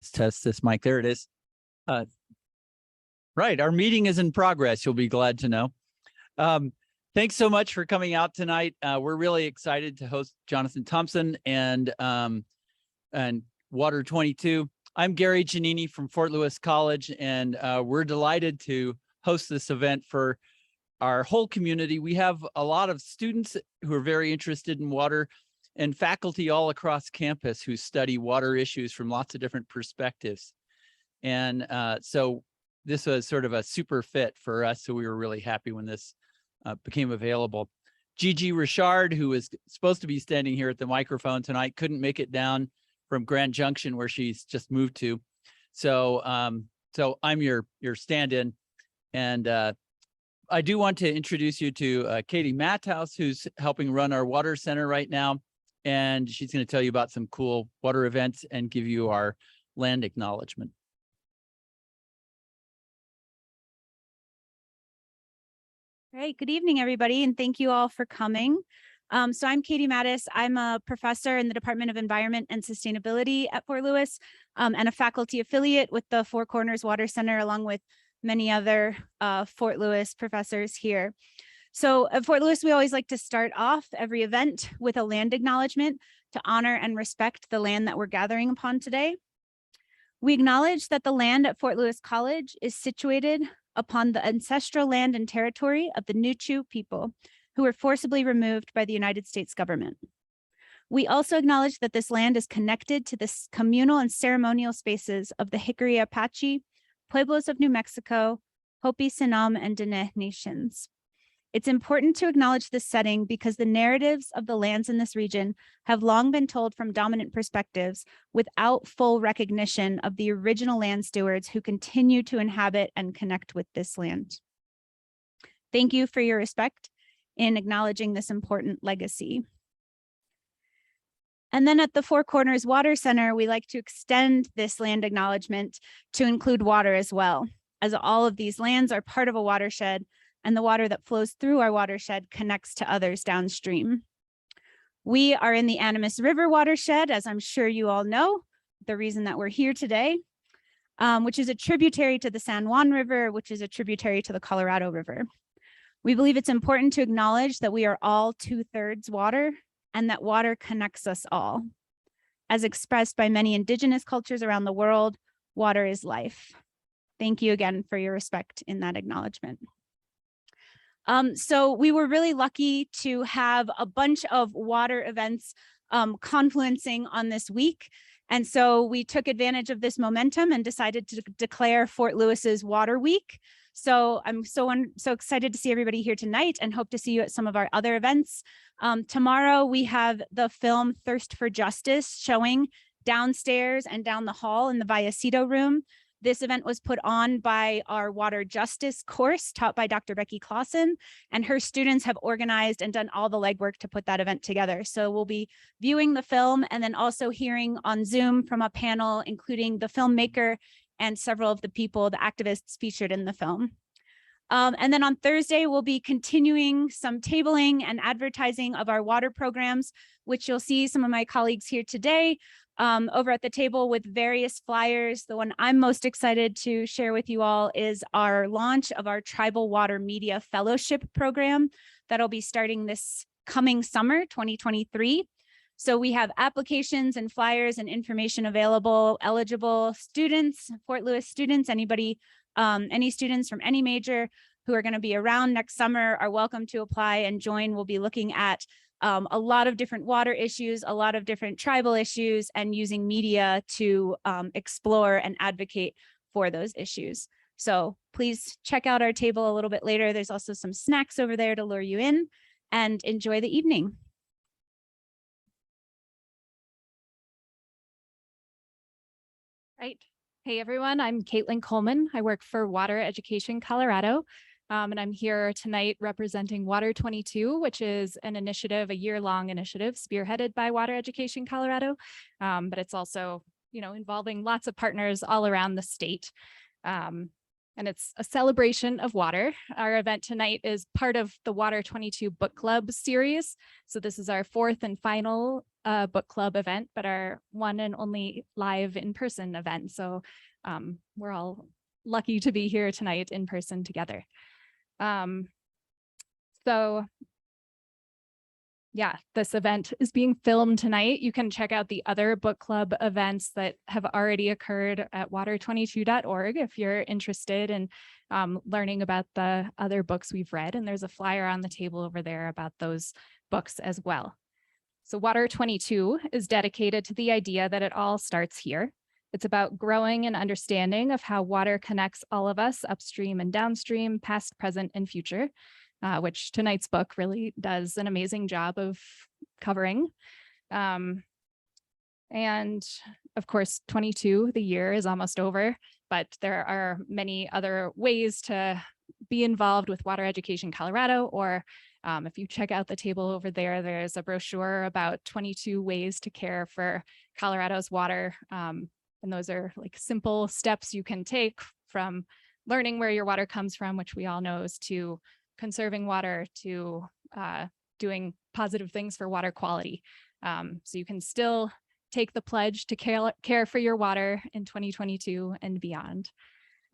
Let's test this mic. There it is. Right. Our meeting is in progress. You'll be glad to know. Thanks so much for coming out tonight. We're really excited to host Jonathan Thompson and Water 22. I'm Gary Giannini from Fort Lewis College, and we're delighted to host this event for our whole community. We have a lot of students who are very interested in water and faculty all across campus who study water issues from lots of different perspectives. And so this was sort of a super fit for us. So we were really happy when this became available. Gigi Richard, who is supposed to be standing here at the microphone tonight, couldn't make it down from Grand Junction where she's just moved to. So so I'm your stand-in. And I do want to introduce you to Katie Matthouse, who's helping run our water center right now. And she's going to tell you about some cool water events and give you our land acknowledgement. Great. Good evening, everybody, and thank you all for coming. So I'm Katie Mattis. I'm a professor in the Department of Environment and Sustainability at Fort Lewis and a faculty affiliate with the Four Corners Water Center, along with many other Fort Lewis professors here. So at Fort Lewis, we always like to start off every event with a land acknowledgement to honor and respect the land that we're gathering upon today. We acknowledge that the land at Fort Lewis College is situated upon the ancestral land and territory of the Nuchu people who were forcibly removed by the United States government. We also acknowledge that this land is connected to the communal and ceremonial spaces of the Hickory Apache, Pueblos of New Mexico, Hopi, Sinam, and Diné nations. It's important to acknowledge this setting because the narratives of the lands in this region have long been told from dominant perspectives without full recognition of the original land stewards who continue to inhabit and connect with this land. Thank you for your respect in acknowledging this important legacy. And then at the Four Corners Water Center, we like to extend this land acknowledgement to include water as well, as all of these lands are part of a watershed, and the water that flows through our watershed connects to others downstream. We are in the Animas River watershed, as I'm sure you all know, the reason that we're here today, which is a tributary to the San Juan River, which is a tributary to the Colorado River. We believe it's important to acknowledge that we are all 2/3 water and that water connects us all. As expressed by many indigenous cultures around the world, water is life. Thank you again for your respect in that acknowledgement. So we were really lucky to have a bunch of water events confluencing on this week. And so we took advantage of this momentum and decided to declare Fort Lewis's Water Week. So I'm so excited to see everybody here tonight and hope to see you at some of our other events. Tomorrow we have the film Thirst for Justice showing downstairs and down the hall in the Vallecito room. This event was put on by our Water Justice course taught by Dr. Becky Clausen, and her students have organized and done all the legwork to put that event together. So we'll be viewing the film and then also hearing on Zoom from a panel, including the filmmaker and several of the people, the activists featured in the film. And then on Thursday, we'll be continuing some tabling and advertising of our water programs, which you'll see some of my colleagues here today over at the table with various flyers. The one I'm most excited to share with you all is our launch of our Tribal Water Media Fellowship program that'll be starting this coming summer, 2023. So we have applications and flyers and information available. Eligible students, Fort Lewis students, anybody, any students from any major who are going to be around next summer are welcome to apply and join. We'll be looking at a lot of different water issues, a lot of different tribal issues, and using media to explore and advocate for those issues. So please check out our table a little bit later. There's also some snacks over there to lure you in, and enjoy the evening. Right. Hey, everyone, I'm Caitlin Coleman. I work for Water Education Colorado, and I'm here tonight representing Water 22, which is an initiative, a year-long initiative spearheaded by Water Education Colorado, but it's also, involving lots of partners all around the state. and it's a celebration of water. Our event tonight is part of the Water 22 Book Club series. So this is our fourth and final book club event, but our one and only live in-person event. So we're all lucky to be here tonight in person together. So yeah, this event is being filmed tonight. You can check out the other book club events that have already occurred at water22.org if you're interested in learning about the other books we've read. And there's a flyer on the table over there about those books as well. So Water 22 is dedicated to the idea that it all starts here. It's about growing an understanding of how water connects all of us upstream and downstream, past, present, and future. Which tonight's book really does an amazing job of covering. And of course, 22, the year is almost over, but there are many other ways to be involved with Water Education Colorado, or if you check out the table over there, there's a brochure about 22 ways to care for Colorado's water. And those are like simple steps you can take, from learning where your water comes from, which we all know, is to conserving water, to doing positive things for water quality. So you can still take the pledge to care for your water in 2022 and beyond.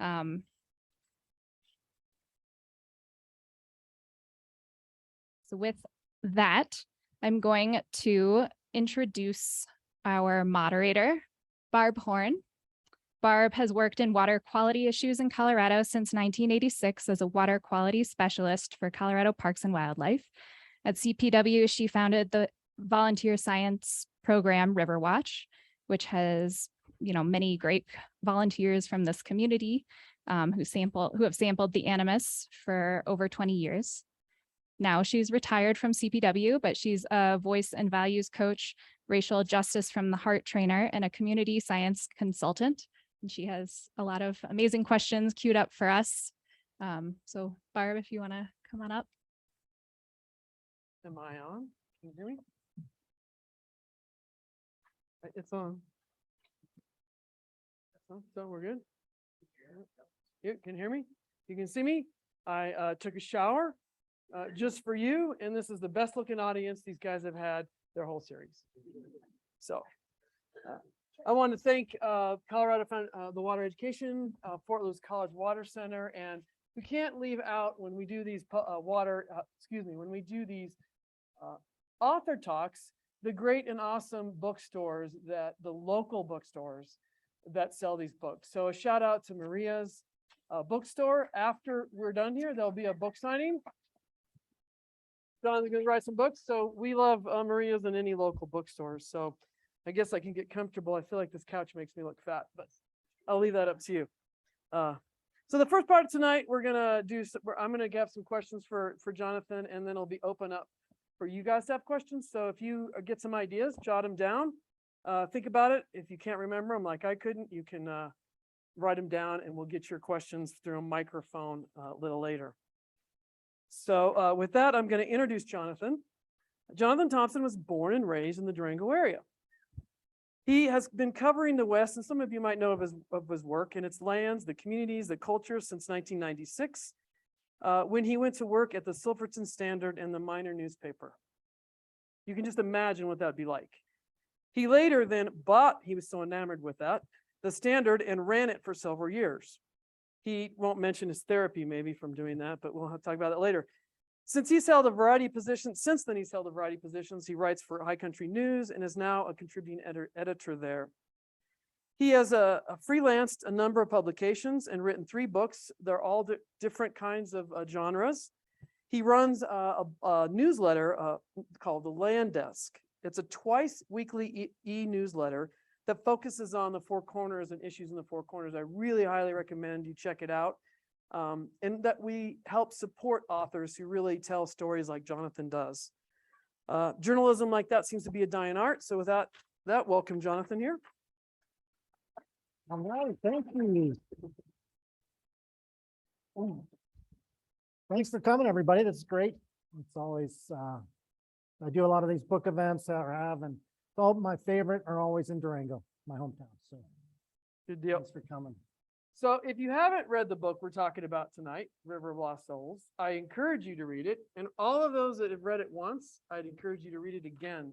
So with that, I'm going to introduce our moderator, Barb Horn. Barb has worked in water quality issues in Colorado since 1986 as a water quality specialist for Colorado Parks and Wildlife. At CPW, she founded the volunteer science program Riverwatch, which has, many great volunteers from this community who have sampled the Animas for over 20 years. Now she's retired from CPW, but she's a voice and values coach, racial justice from the heart trainer, and a community science consultant. And she has a lot of amazing questions queued up for us. So Barb, if you want to come on up. Am I on? Can you hear me? It's on. So we're good? You can hear me? You can see me? I took a shower just for you, and this is the best looking audience these guys have had their whole series. So I want to thank Colorado the Water Education, Fort Lewis College Water Center, and we can't leave out when we do these when we do these author talks, the great and awesome bookstores, the local bookstores that sell these books. So a shout out to Maria's bookstore. After we're done here, there'll be a book signing. John's going to write some books. So we love Maria's and any local bookstores. So I guess I can get comfortable. I feel like this couch makes me look fat, but I'll leave that up to you. So the first part of tonight, I'm going to have some questions for Jonathan, and then it'll be open up for you guys to have questions. So if you get some ideas, jot them down. Think about it. If you can't remember them like I couldn't, you can write them down, and we'll get your questions through a microphone a little later. So with that, I'm going to introduce Jonathan. Jonathan Thompson was born and raised in the Durango area. He has been covering the West, and some of you might know of his work and its lands, the communities, the culture since 1996, when he went to work at the Silverton Standard and the Miner newspaper. You can just imagine what that'd be like. He later then he was so enamored with that, the Standard, and ran it for several years. He won't mention his therapy maybe from doing that, but we'll have to talk about that later. Since he's held a variety of positions, he writes for High Country News and is now a contributing editor there. He has freelanced a number of publications and written 3 books. They're all different kinds of genres. He runs a newsletter called The Land Desk. It's a twice weekly e-newsletter that focuses on the Four Corners and issues in the Four Corners. I really highly recommend you check it out. And that we help support authors who really tell stories like Jonathan does. Journalism like that seems to be a dying art. So with that, welcome Jonathan here. All right, thank you. Thanks for coming, everybody. That's great. It's always, I do a lot of these book events and all my favorite are always in Durango, my hometown. So Good deal. thanks for coming. So if you haven't read the book we're talking about tonight, River of Lost Souls, I encourage you to read it. And all of those that have read it once, I'd encourage you to read it again,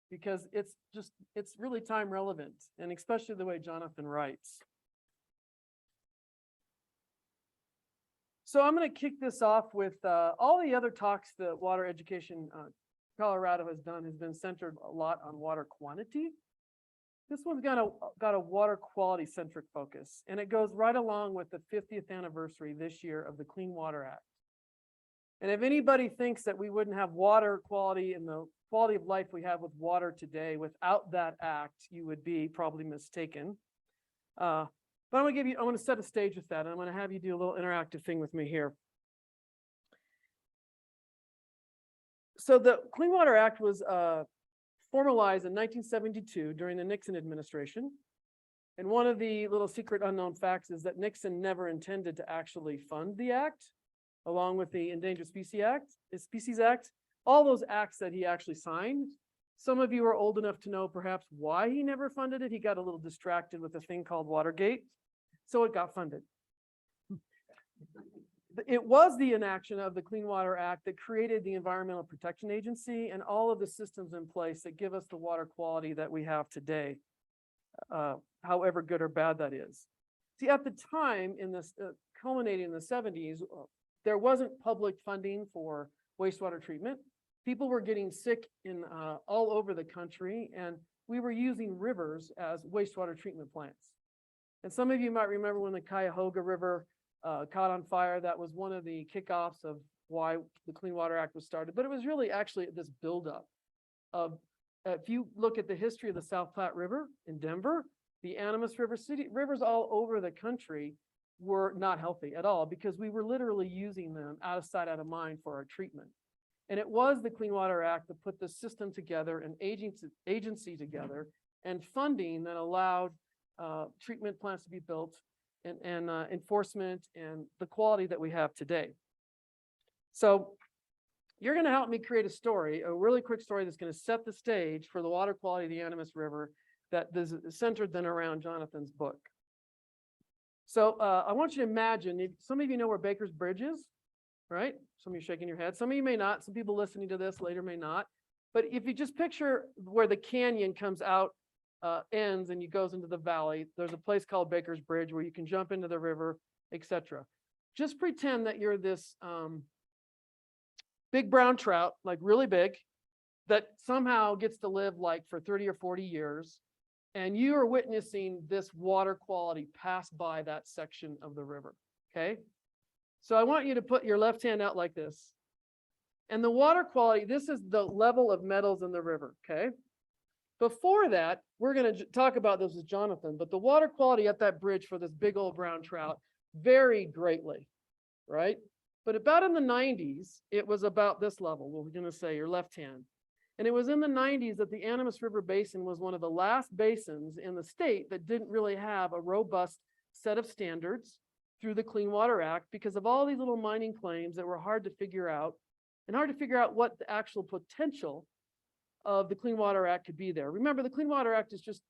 because it's really time relevant, and especially the way Jonathan writes. So I'm going to kick this off with all the other talks that Water Education Colorado has done has been centered a lot on water quantity. This one's got a water quality centric focus, and it goes right along with the 50th anniversary this year of the Clean Water Act. And if anybody thinks that we wouldn't have water quality and the quality of life we have with water today without that act, you would be probably mistaken. But I'm going to set a stage with that, and I'm going to have you do a little interactive thing with me here. So the Clean Water Act was formalized in 1972 during the Nixon administration. And one of the little secret unknown facts is that Nixon never intended to actually fund the act, along with the Endangered Species Act, all those acts that he actually signed. Some of you are old enough to know perhaps why he never funded it. He got a little distracted with a thing called Watergate, so it got funded. It was the inaction of the Clean Water Act that created the Environmental Protection Agency and all of the systems in place that give us the water quality that we have today, however good or bad that is. See, at the time, in this culminating in the 70s, there wasn't public funding for wastewater treatment. People were getting sick in all over the country, and we were using rivers as wastewater treatment plants. And some of you might remember when the Cuyahoga River caught on fire. That was one of the kickoffs of why the Clean Water Act was started. But it was really actually this buildup of, if you look at the history of the South Platte River in Denver, the Animas River, rivers all over the country were not healthy at all, because we were literally using them out of sight, out of mind for our treatment. And it was the Clean Water Act that put the system together, an agency together, and funding that allowed treatment plants to be built, and enforcement and the quality that we have today. So you're going to help me create a story, a really quick story that's going to set the stage for the water quality of the Animas River that is centered then around Jonathan's book. So I want you to imagine, some of you know where Baker's Bridge is, right? Some of you are shaking your head. Some of you may not. Some people listening to this later may not. But if you just picture where the canyon comes out, ends and goes into the valley, there's a place called Baker's Bridge where you can jump into the river, etc. Just pretend that you're this big brown trout, like really big, that somehow gets to live like for 30 or 40 years, and you are witnessing this water quality pass by that section of the river, okay? So I want you to put your left hand out like this. And the water quality, this is the level of metals in the river, okay? Before that, we're going to talk about this with Jonathan, but the water quality at that bridge for this big old brown trout varied greatly, right? But about in the 90s, it was about this level, we're going to say your left hand. And it was in the 90s that the Animas River Basin was one of the last basins in the state that didn't really have a robust set of standards through the Clean Water Act, because of all these little mining claims that were hard to figure out, and hard to figure out what the actual potential of the Clean Water Act could be there. Remember, the Clean Water Act is just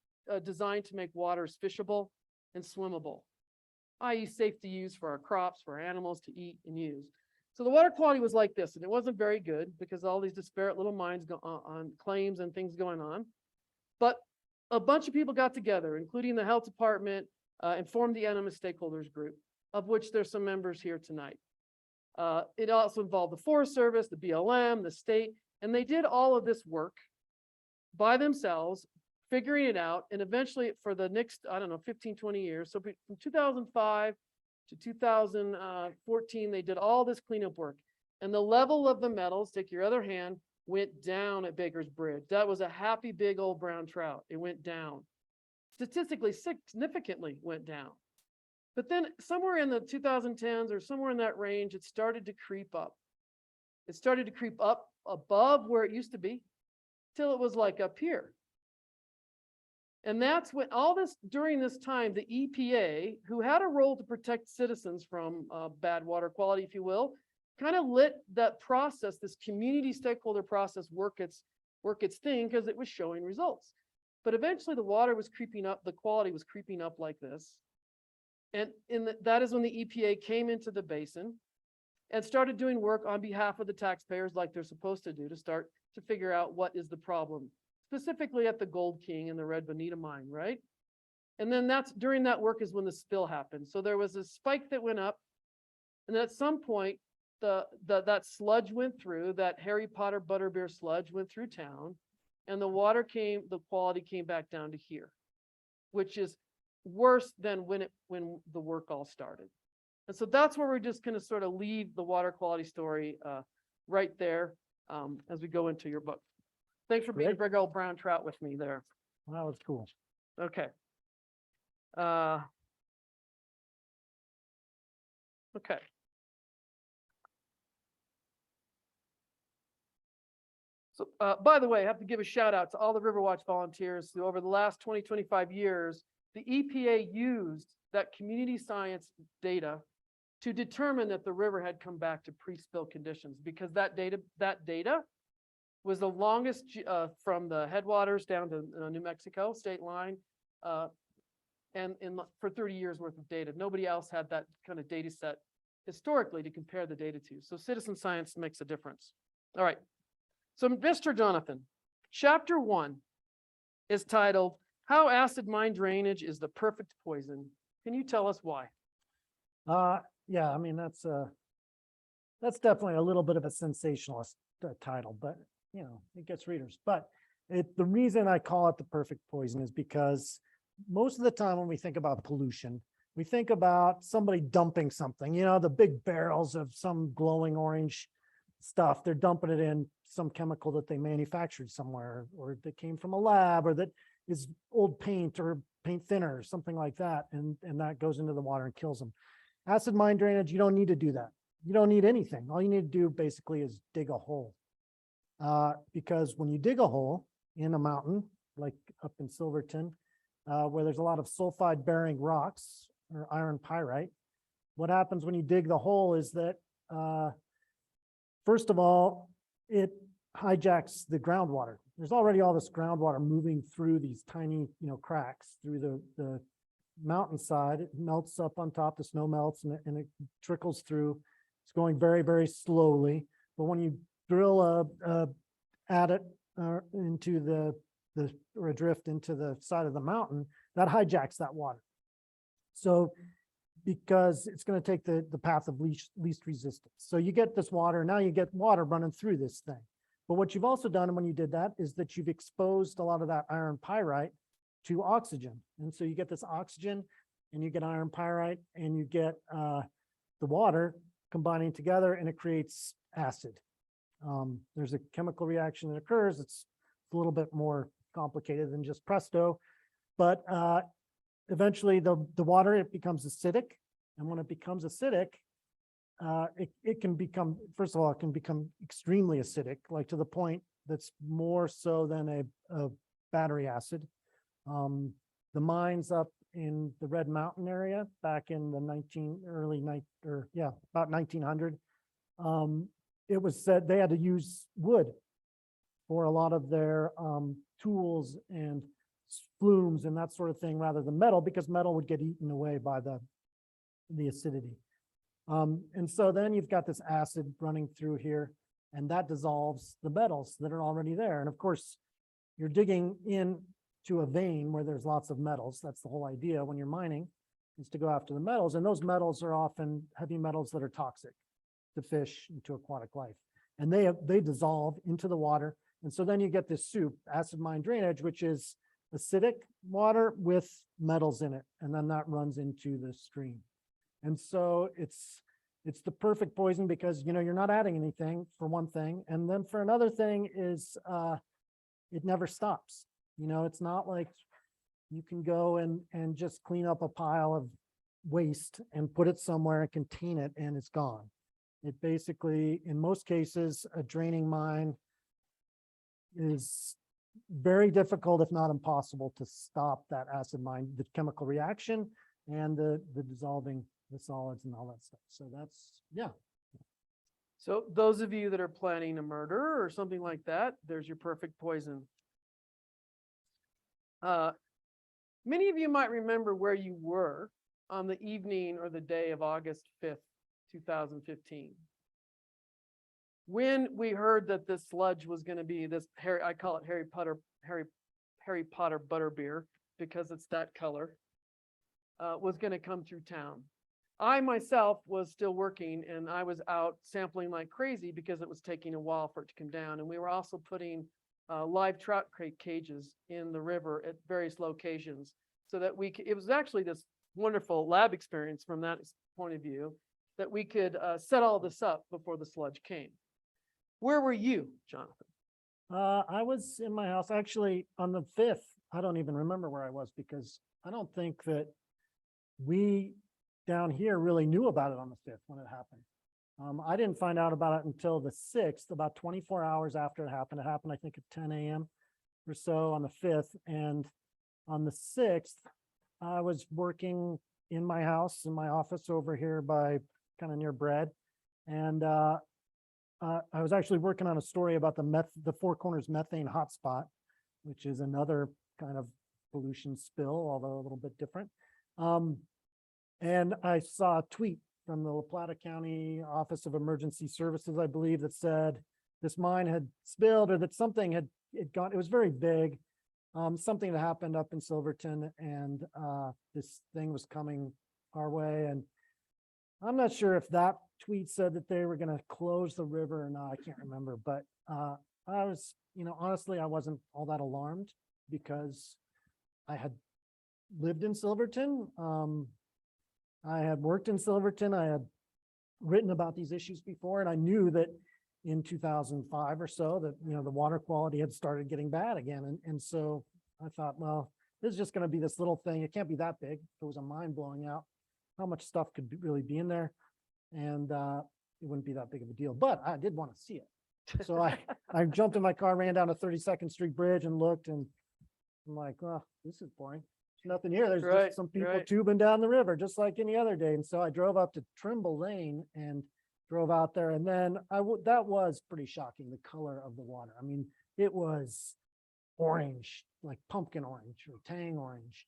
designed to make waters fishable and swimmable, i.e. safe to use for our crops, for our animals to eat and use. So the water quality was like this, and it wasn't very good because all these disparate little mines go on claims and things going on. But a bunch of people got together, including the health department, and formed the Animas Stakeholders Group, of which there's some members here tonight. It also involved the Forest Service, the BLM, the state, and they did all of this work by themselves, figuring it out. And eventually for the next, 15, 20 years, so from 2005 to 2014, they did all this cleanup work. And the level of the metals, take your other hand, went down at Baker's Bridge. That was a happy big old brown trout. It went down. Statistically, significantly went down. But then somewhere in the 2010s or somewhere in that range, it started to creep up. It started to creep up above where it used to be till it was like up here. And that's when during this time, the EPA, who had a role to protect citizens from bad water quality, if you will, kind of let that process, this community stakeholder process, work its thing, because it was showing results. But eventually the water was creeping up, the quality was creeping up like this. And that is when the EPA came into the basin and started doing work on behalf of the taxpayers like they're supposed to do to start to figure out what is the problem, specifically at the Gold King and the Red Bonita mine, right? And then during that work is when the spill happened. So there was a spike that went up, and then at some point, that sludge went through, that Harry Potter butterbeer sludge went through town, and the quality came back down to here, which is worse than when the work all started. And so that's where we're just going to sort of leave the water quality story right there as we go into your book. Thanks for being a Great. big old brown trout with me there. That was cool. Okay. Okay. So, by the way, I have to give a shout out to all the Riverwatch volunteers who over the last 25 years, the EPA used that community science data to determine that the river had come back to pre-spill conditions, because that data was the longest from the headwaters down to New Mexico state line, and for 30 years worth of data. Nobody else had that kind of data set historically to compare the data to. So citizen science makes a difference. All right. So Mr. Jonathan, chapter 1 is titled, How Acid Mine Drainage is the Perfect Poison. Can you tell us why? Yeah, I mean, that's definitely a little bit of a sensationalist title, but you know, it gets readers. But the reason I call it the perfect poison is because most of the time when we think about pollution, we think about somebody dumping something, you know, the big barrels of some glowing orange stuff, they're dumping it in some chemical that they manufactured somewhere, or that came from a lab, or that is old paint or paint thinner or something like that. And that goes into the water and kills them. Acid mine drainage, you don't need to do that. You don't need anything. All you need to do basically is dig a hole. Because when you dig a hole in a mountain, like up in Silverton, where there's a lot of sulfide bearing rocks or iron pyrite, what happens when you dig the hole is that, first of all, it hijacks the groundwater. There's already all this groundwater moving through these tiny, cracks through the mountainside. It melts up on top, the snow melts, and it trickles through. It's going very, very slowly. But when you drill a adit into or a drift into the side of the mountain, that hijacks that water. So because it's going to take the path of least resistance. So you get this water, now you get water running through this thing. But what you've also done when you did that is that you've exposed a lot of that iron pyrite to oxygen. And so you get this oxygen and you get iron pyrite and you get the water combining together, and it creates acid. There's a chemical reaction that occurs. It's a little bit more complicated than just presto, but eventually the water, it becomes acidic. And when it becomes acidic, it can become, first of all, it can become extremely acidic, like to the point that's more so than a battery acid. The mines up in the Red Mountain area back in the about 1900, it was said they had to use wood for a lot of their tools and flumes and that sort of thing, rather than metal, because metal would get eaten away by the acidity. And so then you've got this acid running through here, and that dissolves the metals that are already there. And of course, you're digging into a vein where there's lots of metals. That's the whole idea when you're mining, is to go after the metals. And those metals are often heavy metals that are toxic to fish and to aquatic life. And they dissolve into the water. And so then you get this soup, acid mine drainage, which is acidic water with metals in it. And then that runs into the stream. And so it's the perfect poison because, you're not adding anything, for one thing. And then for another thing is it never stops. It's not like you can go and just clean up a pile of waste and put it somewhere and contain it and it's gone. It basically, in most cases, a draining mine is very difficult, if not impossible, to stop that acid mine, the chemical reaction and the dissolving the solids and all that stuff. So that's, yeah. So those of you that are planning a murder or something like that, there's your perfect poison. Many of you might remember where you were on the evening or the day of August 5th, 2015. When we heard that this sludge was going to be this I call it Harry Potter butterbeer because it's that color, was going to come through town. I myself was still working and I was out sampling like crazy because it was taking a while for it to come down. And we were also putting live trout cages in the river at various locations so that it was actually this wonderful lab experience from that point of view that we could set all this up before the sludge came. Where were you, Jonathan? I was in my house actually on the 5th. I don't even remember where I was because I don't think that we down here really knew about it on the 5th when it happened. I didn't find out about it until the 6th, about 24 hours after it happened. It happened, I think, at 10 a.m. or so on the 5th. And on the 6th, I was working in my house, in my office over here by kind of near Bread. And I was actually working on a story about the Four Corners methane hotspot, which is another kind of pollution spill, although a little bit different. And I saw a tweet from the La Plata County Office of Emergency Services, I believe, that said this mine had spilled or that something had gone. It was very vague. Something that happened up in Silverton, and this thing was coming our way. And I'm not sure if that tweet said that they were going to close the river or not. I can't remember, but I was, honestly, I wasn't all that alarmed because I had lived in Silverton. I had worked in Silverton. I had written about these issues before, and I knew that in 2005 or so that, the water quality had started getting bad again. And so I thought, well, this is just going to be this little thing. It can't be that big. If it was a mine blowing out, how much stuff could really be in there? And it wouldn't be that big of a deal, but I did want to see it. So I jumped in my car, ran down to 32nd Street Bridge and looked, and I'm like, well, this is boring. There's nothing here. There's just some people tubing down the river, just like any other day. And so I drove up to Trimble Lane and drove out there. And then that was pretty shocking, the color of the water. I mean, it was orange, like pumpkin orange or tang orange.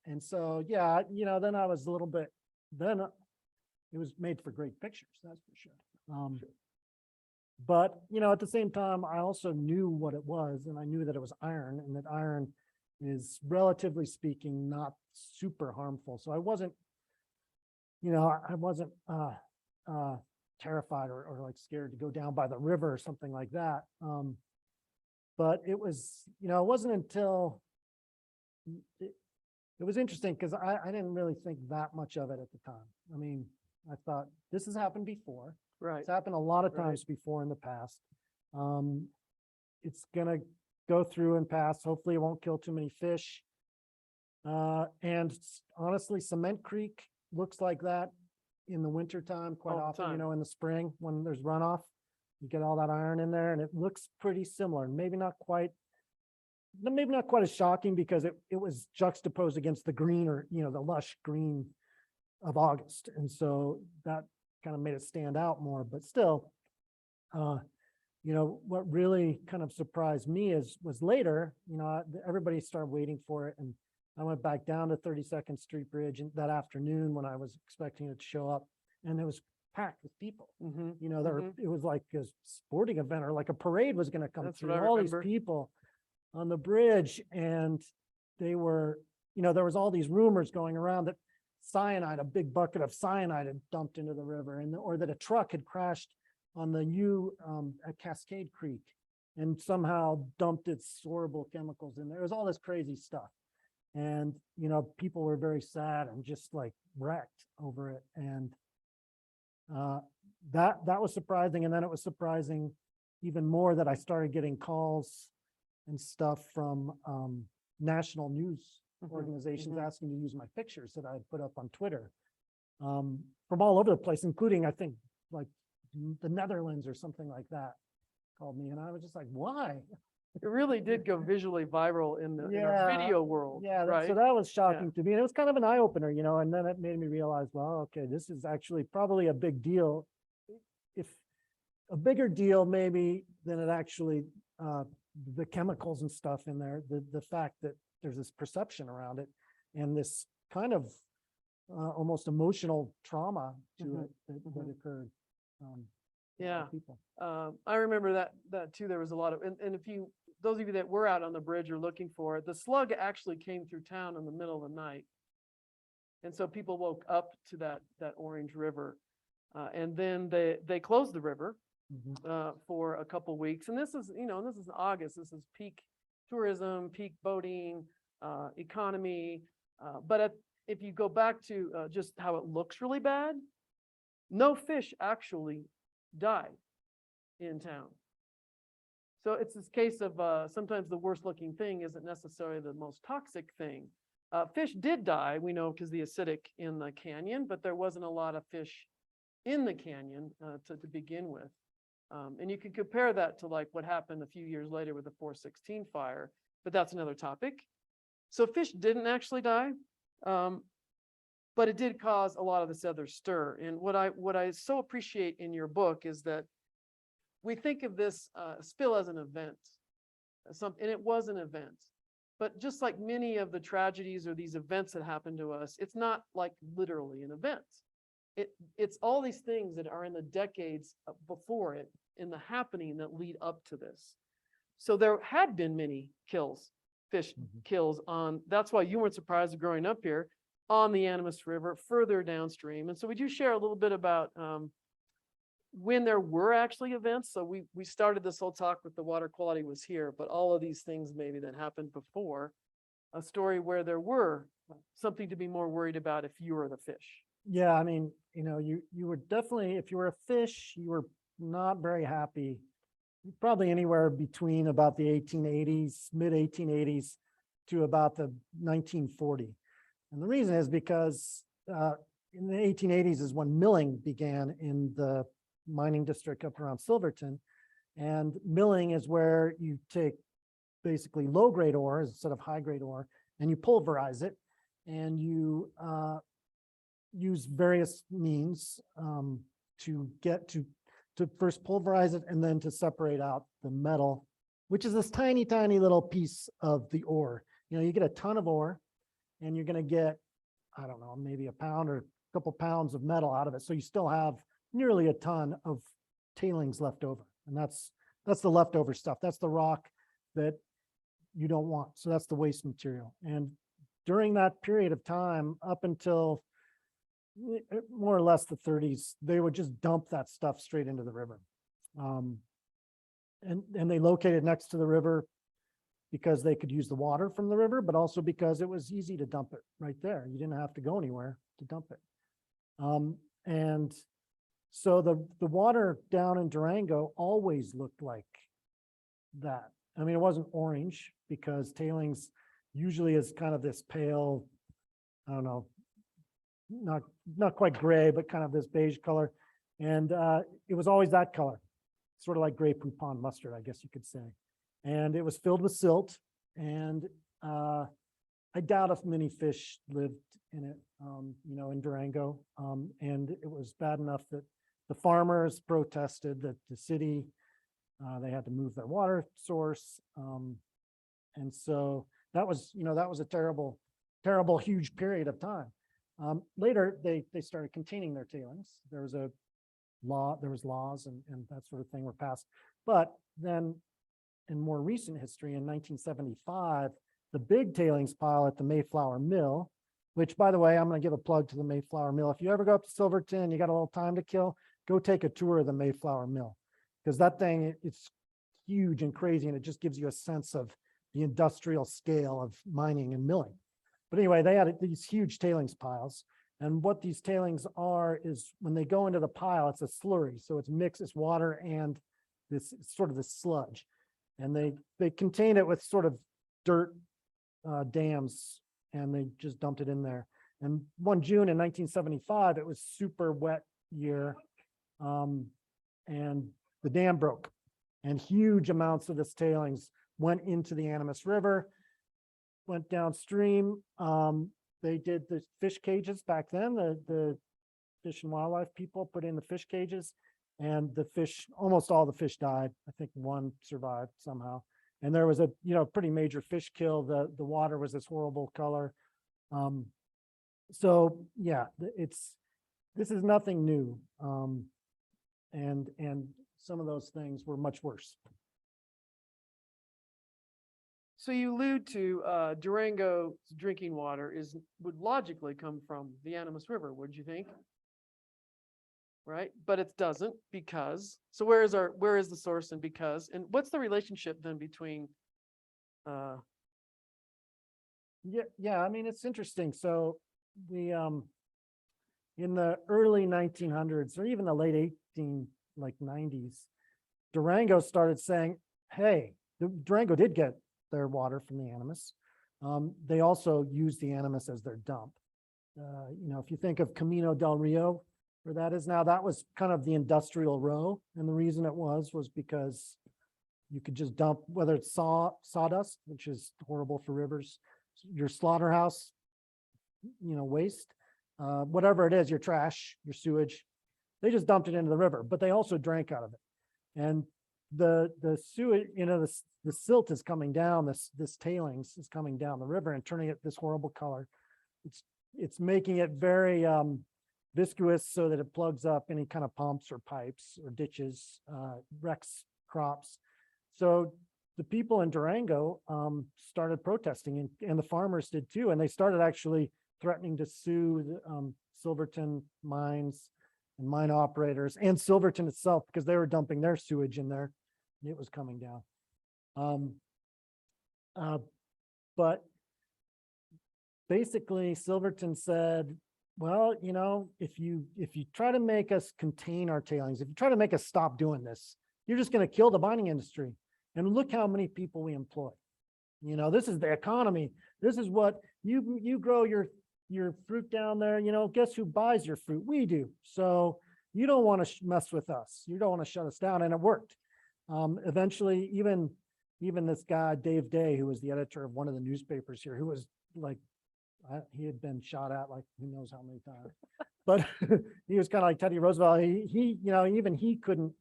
And so, yeah, then I was a little bit, then it was made for great pictures, that's for sure. But, at the same time, I also knew what it was, and I knew that it was iron, and that iron is, relatively speaking, not super harmful. So I wasn't, terrified or like scared to go down by the river or something like that. But it was, it wasn't until it was interesting because I didn't really think that much of it at the time. I mean, I thought this has happened before. Right. It's happened a lot of times before in the past. It's gonna go through and pass. Hopefully it won't kill too many fish. And honestly, Cement Creek looks like that in the wintertime quite often, in the spring when there's runoff, you get all that iron in there and it looks pretty similar. Maybe not quite as shocking because it was juxtaposed against the green or, the lush green of August. And so that kind of made it stand out more, but still, what really kind of surprised me was later, everybody started waiting for it. And I went back down to 32nd Street Bridge that afternoon when I was expecting it to show up, and it was packed with people. It was like a sporting event or like a parade was going to come through. All these people on the bridge, and they were, there was all these rumors going around that cyanide, a big bucket of cyanide had dumped into the river, or that a truck had crashed on the at Cascade Creek and somehow dumped its horrible chemicals in there. It was all this crazy stuff. And, people were very sad and just like wrecked over it. And that was surprising. And then it was surprising even more that I started getting calls and stuff from national news organizations asking to use my pictures that I had put up on Twitter from all over the place, including, I think, like the Netherlands or something like that called me. And I was just like, why? It really did go visually viral in our video world. Yeah, right? So that was shocking to me. And it was kind of an eye opener, and then it made me realize, well, okay, this is actually probably a big deal. If a bigger deal maybe than it actually, the chemicals and stuff in there, the fact that there's this perception around it and this kind of almost emotional trauma to Mhm. it that occurred. with Yeah. People. I remember that too. There was a lot of, and if you, those of you that were out on the bridge or looking for it, the slug actually came through town in the middle of the night. And so people woke up to that orange river. And then they closed the river Mhm. for a couple weeks. And this is, this is August. This is peak tourism, peak boating, economy. But if you go back to just how it looks really bad, no fish actually died in town. So it's this case of sometimes the worst looking thing isn't necessarily the most toxic thing. Fish did die, we know, because the acidic in the canyon, but there wasn't a lot of fish in the canyon to begin with. And you can compare that to like what happened a few years later with the 416 fire, but that's another topic. So fish didn't actually die, but it did cause a lot of this other stir. And what I so appreciate in your book is that we think of this spill as an event, and it was an event. But just like many of the tragedies or these events that happen to us, it's not like literally an event. It's all these things that are in the decades before it, in the happening that lead up to this. So there had been many fish kills on, that's why you weren't surprised growing up here, on the Animas River, further downstream. And so would you share a little bit about when there were actually events? So we started this whole talk with the water quality was here, but all of these things maybe that happened before, a story where there were something to be more worried about if you were the fish. Yeah, I mean, you were definitely, if you were a fish, you were not very happy. Probably anywhere between about the 1880s, mid 1880s, to about the 1940. And the reason is because in the 1880s is when milling began in the mining district up around Silverton. And milling is where you take basically low-grade ore instead of high-grade ore, and you pulverize it, and you use various means to get to first pulverize it and then to separate out the metal, which is this tiny, tiny little piece of the ore. You get a ton of ore and you're going to get, I don't know, maybe a pound or a couple pounds of metal out of it. So you still have nearly a ton of tailings left over. And that's the leftover stuff. That's the rock that you don't want. So that's the waste material. And during that period of time, up until more or less the 30s, they would just dump that stuff straight into the river. And they located next to the river because they could use the water from the river, but also because it was easy to dump it right there. You didn't have to go anywhere to dump it. And so the water down in Durango always looked like that. I mean, it wasn't orange because tailings usually is kind of this pale, I don't know, not quite gray, but kind of this beige color. And it was always that color, sort of like gray Poupon mustard, I guess you could say. And it was filled with silt. And I doubt if many fish lived in it, in Durango. And it was bad enough that the farmers protested that the city, they had to move their water source. And so that was a terrible, terrible, huge period of time. Later, they started containing their tailings. There was laws and that sort of thing were passed. But then in more recent history, in 1975, the big tailings pile at the Mayflower Mill, which, by the way, I'm going to give a plug to the Mayflower Mill. If you ever go up to Silverton, you got a little time to kill, go take a tour of the Mayflower Mill, because that thing, it's huge and crazy, and it just gives you a sense of the industrial scale of mining and milling. But anyway, they had these huge tailings piles. And what these tailings are is when they go into the pile, it's a slurry. So it's mixed, it's water and this sort of this sludge. And they contain it with sort of dirt dams, and they just dumped it in there. And one June in 1975, it was super wet year, and the dam broke, and huge amounts of this tailings went into the Animas River, went downstream. They did the fish cages back then. The Fish and Wildlife people put in the fish cages, and the fish, almost all the fish died. I think one survived somehow. And there was a pretty major fish kill. The water was this horrible color. So, yeah, this is nothing new. And some of those things were much worse. So you allude to Durango's drinking water would logically come from the Animas River, would you think? Right, but it doesn't because, so where is the source and because, and what's the relationship then between Yeah, I mean, it's interesting. So we in the early 1900s or even the late 90s, Durango started saying, hey, Durango did get their water from the Animas. They also use the Animas as their dump. If you think of Camino del Rio, where that is now, that was kind of the industrial row. And the reason it was because you could just dump, whether it's sawdust, which is horrible for rivers, your slaughterhouse, waste, whatever it is, your trash, your sewage, they just dumped it into the river, but they also drank out of it. And the sewage, the silt is coming down, this tailings is coming down the river and turning it this horrible color. It's making it very viscous so that it plugs up any kind of pumps or pipes or ditches, wrecks crops. So the people in Durango started protesting, and the farmers did too. And they started actually threatening to sue the Silverton mines and mine operators and Silverton itself, because they were dumping their sewage in there. And it was coming down. But basically Silverton said, well, if you try to make us contain our tailings, if you try to make us stop doing this, you're just going to kill the mining industry. And look how many people we employ. This is the economy. This is what you grow your fruit down there. Guess who buys your fruit? We do. So you don't want to mess with us. You don't want to shut us down. And it worked. Eventually, even this guy, Dave Day, who was the editor of one of the newspapers here, who was like, he had been shot at like who knows how many times, but he was kind of like Teddy Roosevelt. Even he couldn't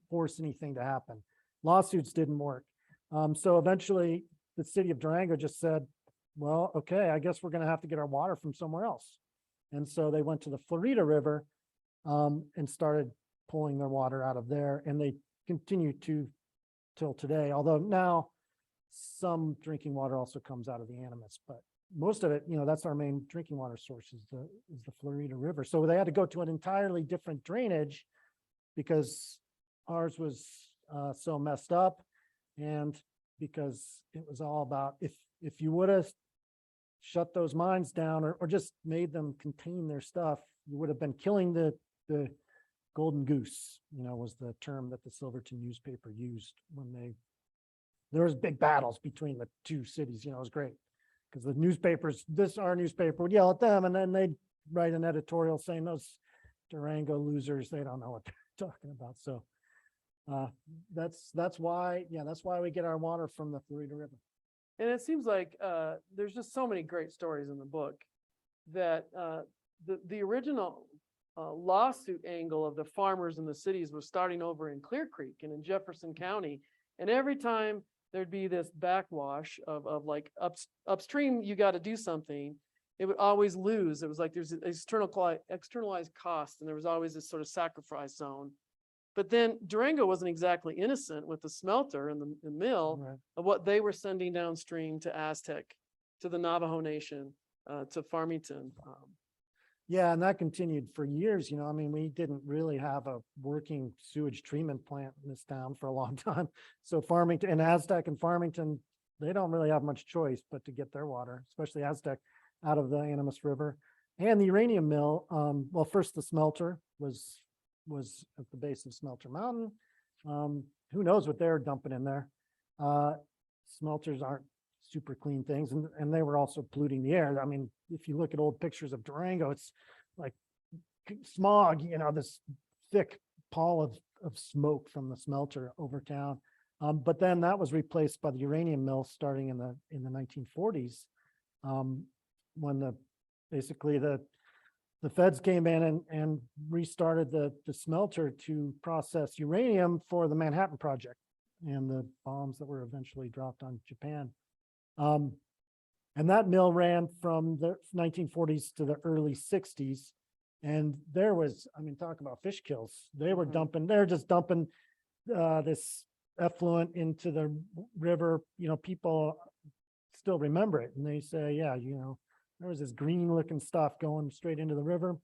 force anything to happen. Lawsuits didn't work. So eventually the city of Durango just said, well, okay, I guess we're going to have to get our water from somewhere else. And so they went to the Florida River and started pulling their water out of there. And they continue to till today, although now some drinking water also comes out of the Animas, but most of it, that's our main drinking water source is the Florida River. So they had to go to an entirely different drainage because ours was so messed up, and because it was all about if you would have shut those mines down or just made them contain their stuff, you would have been killing the golden goose, was the term that the Silverton newspaper used when there was big battles between the two cities. It was great because the newspapers, our newspaper would yell at them, and then they'd write an editorial saying those Durango losers, they don't know what they're talking about. So that's why we get our water from the Florida River. And it seems like there's just so many great stories in the book that the original lawsuit angle of the farmers in the cities was starting over in Clear Creek and in Jefferson County. And every time there'd be this backwash of like upstream, you got to do something, it would always lose. It was like there's externalized cost, and there was always this sort of sacrifice zone. But then Durango wasn't exactly innocent with the smelter and the mill Right. of what they were sending downstream to Aztec, to the Navajo Nation, to Farmington. Yeah, and that continued for years. We didn't really have a working sewage treatment plant in this town for a long time. So Farmington and Aztec and Farmington, they don't really have much choice but to get their water, especially Aztec, out of the Animas River. And the uranium mill, well, first the smelter was at the base of Smelter Mountain. Who knows what they're dumping in there. Smelters aren't super clean things, and they were also polluting the air. If you look at old pictures of Durango, it's like smog, this thick pall of smoke from the smelter over town. But then that was replaced by the uranium mill starting in the 1940s, when basically the feds came in and restarted the smelter to process uranium for the Manhattan Project and the bombs that were eventually dropped on Japan. And that mill ran from the 1940s to the early 60s. And there was, I mean, talk about fish kills. They were they're just dumping this effluent into the river. You know, people still remember it. And they say, yeah, you know, there was this green looking stuff going straight into the river.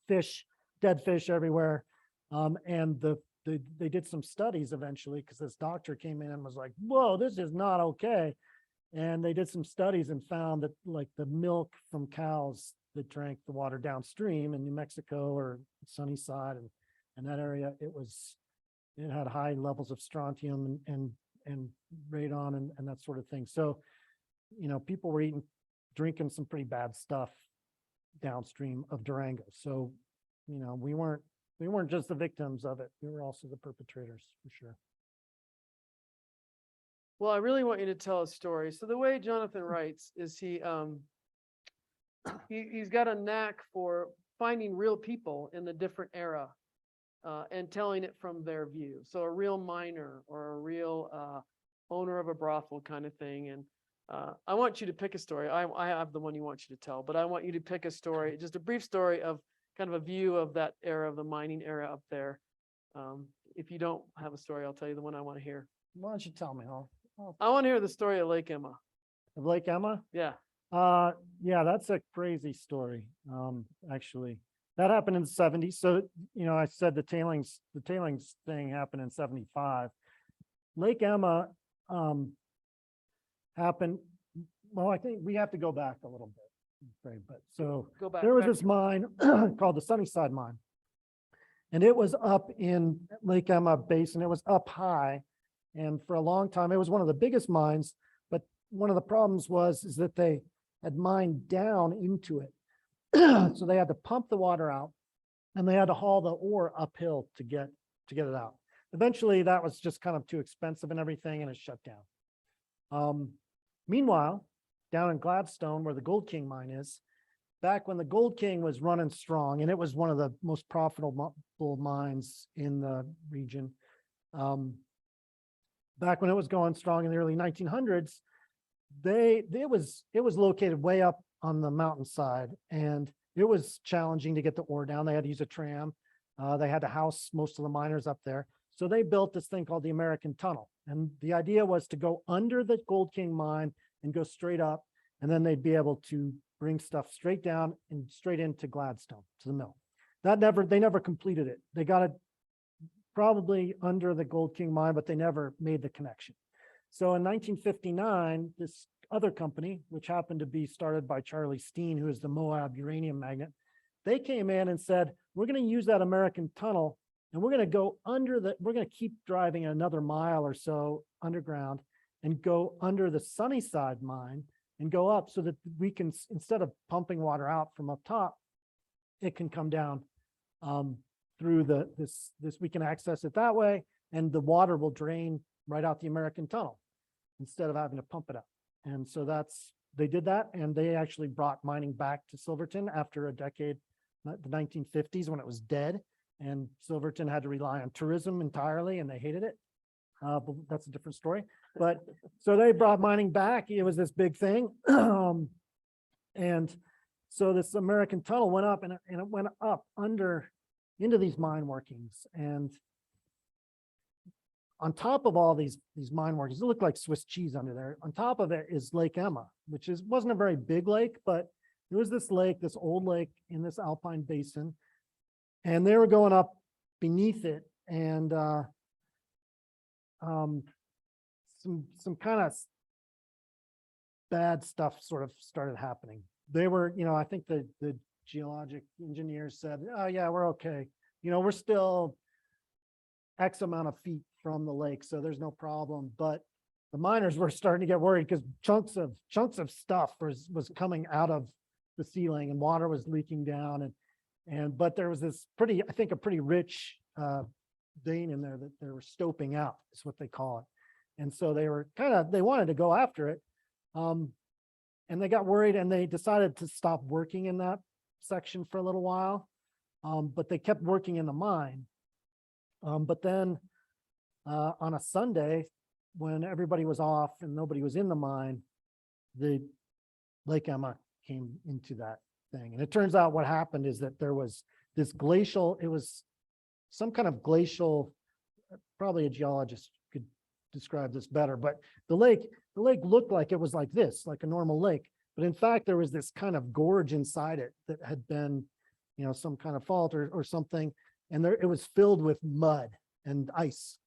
Fish, dead fish everywhere. And they did some studies eventually because this doctor came in and was like, whoa, this is not okay. And they did some studies and found that like the milk from cows that drank the water downstream in New Mexico or Sunnyside and that area, it had high levels of strontium and radon and that sort of thing. So, you know, people were drinking some pretty bad stuff downstream of Durango. So, you know, we weren't just the victims of it. We were also the perpetrators for sure. Well, I really want you to tell a story. So the way Jonathan writes is he's got a knack for finding real people in the different era and telling it from their view. So a real miner or a real owner of a brothel kind of thing. And I want you to pick a story. I have the one you want you to tell, but I want you to pick a story, just a brief story of kind of a view of that era, of the mining era up there. If you don't have a story, I'll tell you the one I want to hear. Why don't you tell me, I want to hear the story of Lake Emma. of Lake Emma? Yeah. Yeah, that's a crazy story. Actually, that happened in the 70s. So, you know, I said the tailings thing happened in 75. Lake Emma happened. Well, I think we have to go back a little bit. Right, but so Go back. there was back this mine called the Sunnyside mine, and it was up in Lake Emma Basin. It was up high, and for a long time, it was one of the biggest mines. But one of the problems is that they had mined down into it, so they had to pump the water out, and they had to haul the ore uphill to get it out. Eventually, that was just kind of too expensive and everything, and it shut down. Meanwhile, down in Gladstone, where the Gold King mine is, back when the Gold King was running strong, and it was one of the most profitable mines in the region, back when it was going strong in the early 1900s, it was located way up on the mountainside, and it was challenging to get the ore down. They had to use a tram. They had to house most of the miners up there. So they built this thing called the American Tunnel. And the idea was to go under the Gold King mine and go straight up, and then they'd be able to bring stuff straight down and straight into Gladstone, to the mill. They never completed it. They got it probably under the Gold King mine, but they never made the connection. So in 1959, this other company, which happened to be started by Charlie Steen, who is the Moab uranium magnate, they came in and said, we're going to use that American Tunnel, and we're going to go we're going to keep driving another mile or so underground and go under the Sunnyside mine and go up so that we can, instead of pumping water out from up top, it can come down through this, we can access it that way, and the water will drain right out the American Tunnel instead of having to pump it out. And so they did that, and they actually brought mining back to Silverton after a decade, the 1950s, when it was dead, and Silverton had to rely on tourism entirely, and they hated it. But that's a different story. But so they brought mining back. It was this big thing. And so this American Tunnel went up, and it went up into these mine workings. And on top of all these mine workings, it looked like Swiss cheese under there. On top of it is Lake Emma, which wasn't a very big lake, but it was this lake, this old lake in this alpine basin. And they were going up beneath it, and some kind of bad stuff sort of started happening. They were, you know, I think the geologic engineers said, oh yeah, we're okay. You know, we're still X amount of feet from the lake, so there's no problem. But the miners were starting to get worried because chunks of stuff was coming out of the ceiling, and water was leaking down, but there was this I think a pretty rich vein in there that they were stoping out, is what they call it. And so they wanted to go after it. And they got worried, and they decided to stop working in that section for a little while. But they kept working in the mine. But then on a Sunday, when everybody was off and nobody was in the mine, the Lake Emma came into that thing. And it turns out what happened is that there was this glacial, it was some kind of glacial, probably a geologist could describe this better, but the lake looked like it was like this, like a normal lake. But in fact, there was this kind of gorge inside it that had been, some kind of fault or something. And it was filled with mud and ice.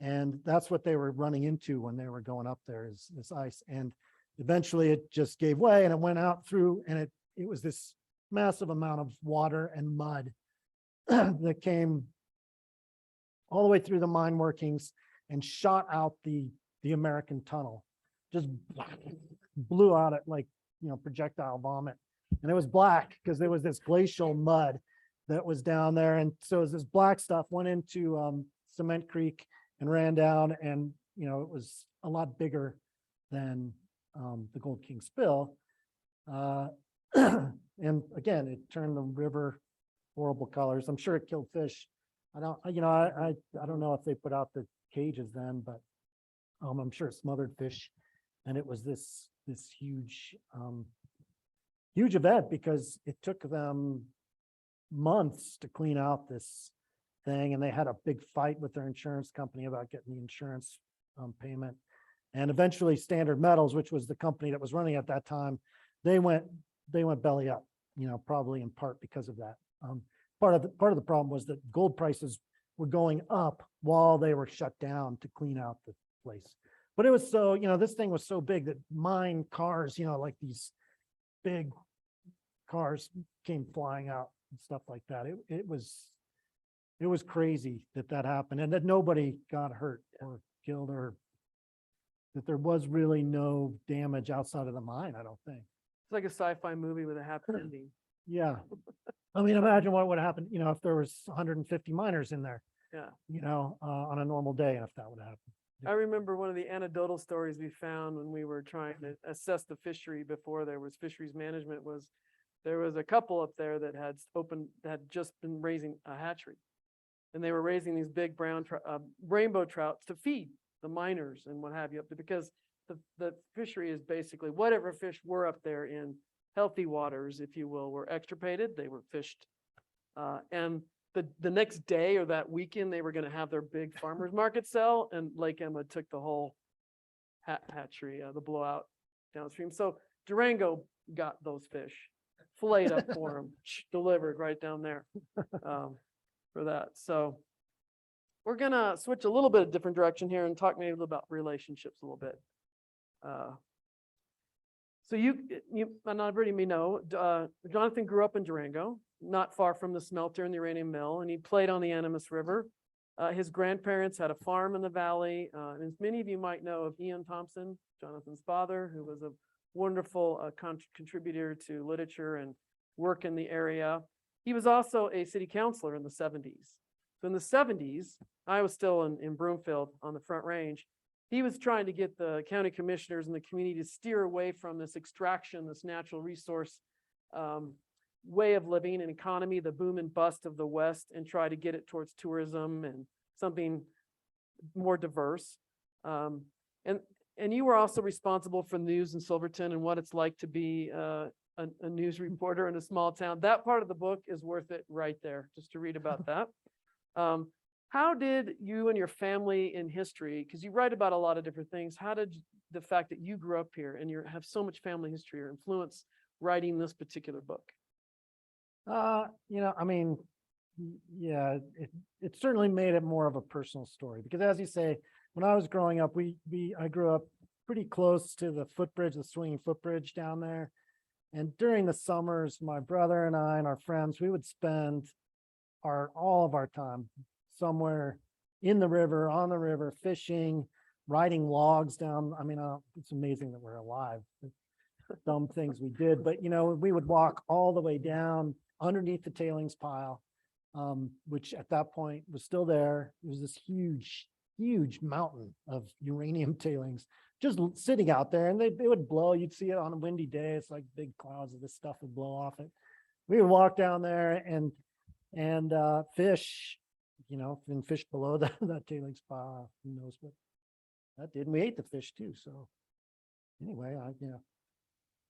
And that's what they were running into when they were going up there, is this ice. And eventually it just gave way and it went out through, and it was this massive amount of water and mud that came all the way through the mine workings and shot out the American tunnel. Just blew out it like, projectile vomit. And it was black because there was this glacial mud that was down there. And so as this black stuff went into Cement Creek and ran down, and, it was a lot bigger than the Gold King spill. And again, it turned the river horrible colors. I'm sure it killed fish. I don't know if they put out the cages then, but I'm sure it smothered fish. And it was this huge event because it took them months to clean out this thing. And they had a big fight with their insurance company about getting the insurance payment. And eventually Standard Metals, which was the company that was running at that time, they went belly up, probably in part because of that. Part of the problem was that gold prices were going up while they were shut down to clean out the place. But it was so, this thing was so big that mine cars, like these big cars came flying out and stuff like that. It was crazy that happened, and that nobody got hurt or killed, or that there was really no damage outside of the mine, I don't think. It's like a sci-fi movie with a happy ending. Yeah. I mean, imagine what would happen, if there was 150 miners in there, Yeah. On a normal day, and if that would happen. I remember one of the anecdotal stories we found when we were trying to assess the fishery before there was fisheries management was there was a couple up there that had just been raising a hatchery, and they were raising these big brown rainbow trouts to feed the miners and what have you, because the fishery is basically whatever fish were up there in healthy waters, if you will, were extirpated. They were fished, and the next day or that weekend, they were going to have their big farmers market sell, and Lake Emma took the whole hatchery, the blowout downstream. So Durango got those fish, filleted up for them, delivered right down there for that. So we're going to switch a little bit of different direction here and talk maybe a little about relationships a little bit. So you and everybody may know, Jonathan grew up in Durango, not far from the smelter and the uranium mill, and he played on the Animas River. His grandparents had a farm in the valley. And as many of you might know of Ian Thompson, Jonathan's father, who was a wonderful contributor to literature and work in the area. He was also a city councilor in the 70s. So in the 70s, I was still in Broomfield on the Front Range. He was trying to get the county commissioners and the community to steer away from this extraction, this natural resource way of living and economy, the boom and bust of the West, and try to get it towards tourism and something more diverse. And you were also responsible for news in Silverton and what it's like to be a news reporter in a small town. That part of the book is worth it right there, just to read about that. How did you and your family in history, because you write about a lot of different things, how did the fact that you grew up here and you have so much family history or influence writing this particular book? I mean, yeah, it certainly made it more of a personal story, because as you say, when I was growing up, I grew up pretty close to the footbridge, the swinging footbridge down there. And during the summers, my brother and I and our friends, we would spend all of our time somewhere in the river, on the river, fishing, riding logs down. I mean, it's amazing that we're alive. Dumb things we did, but we would walk all the way down underneath the tailings pile, which at that point was still there. It was this huge mountain of uranium tailings just sitting out there, and they would blow. You'd see it on a windy day. It's like big clouds of this stuff would blow off it. We would walk down there and fish, and fish below that tailings pile. Who knows what that did? And we ate the fish too. So anyway,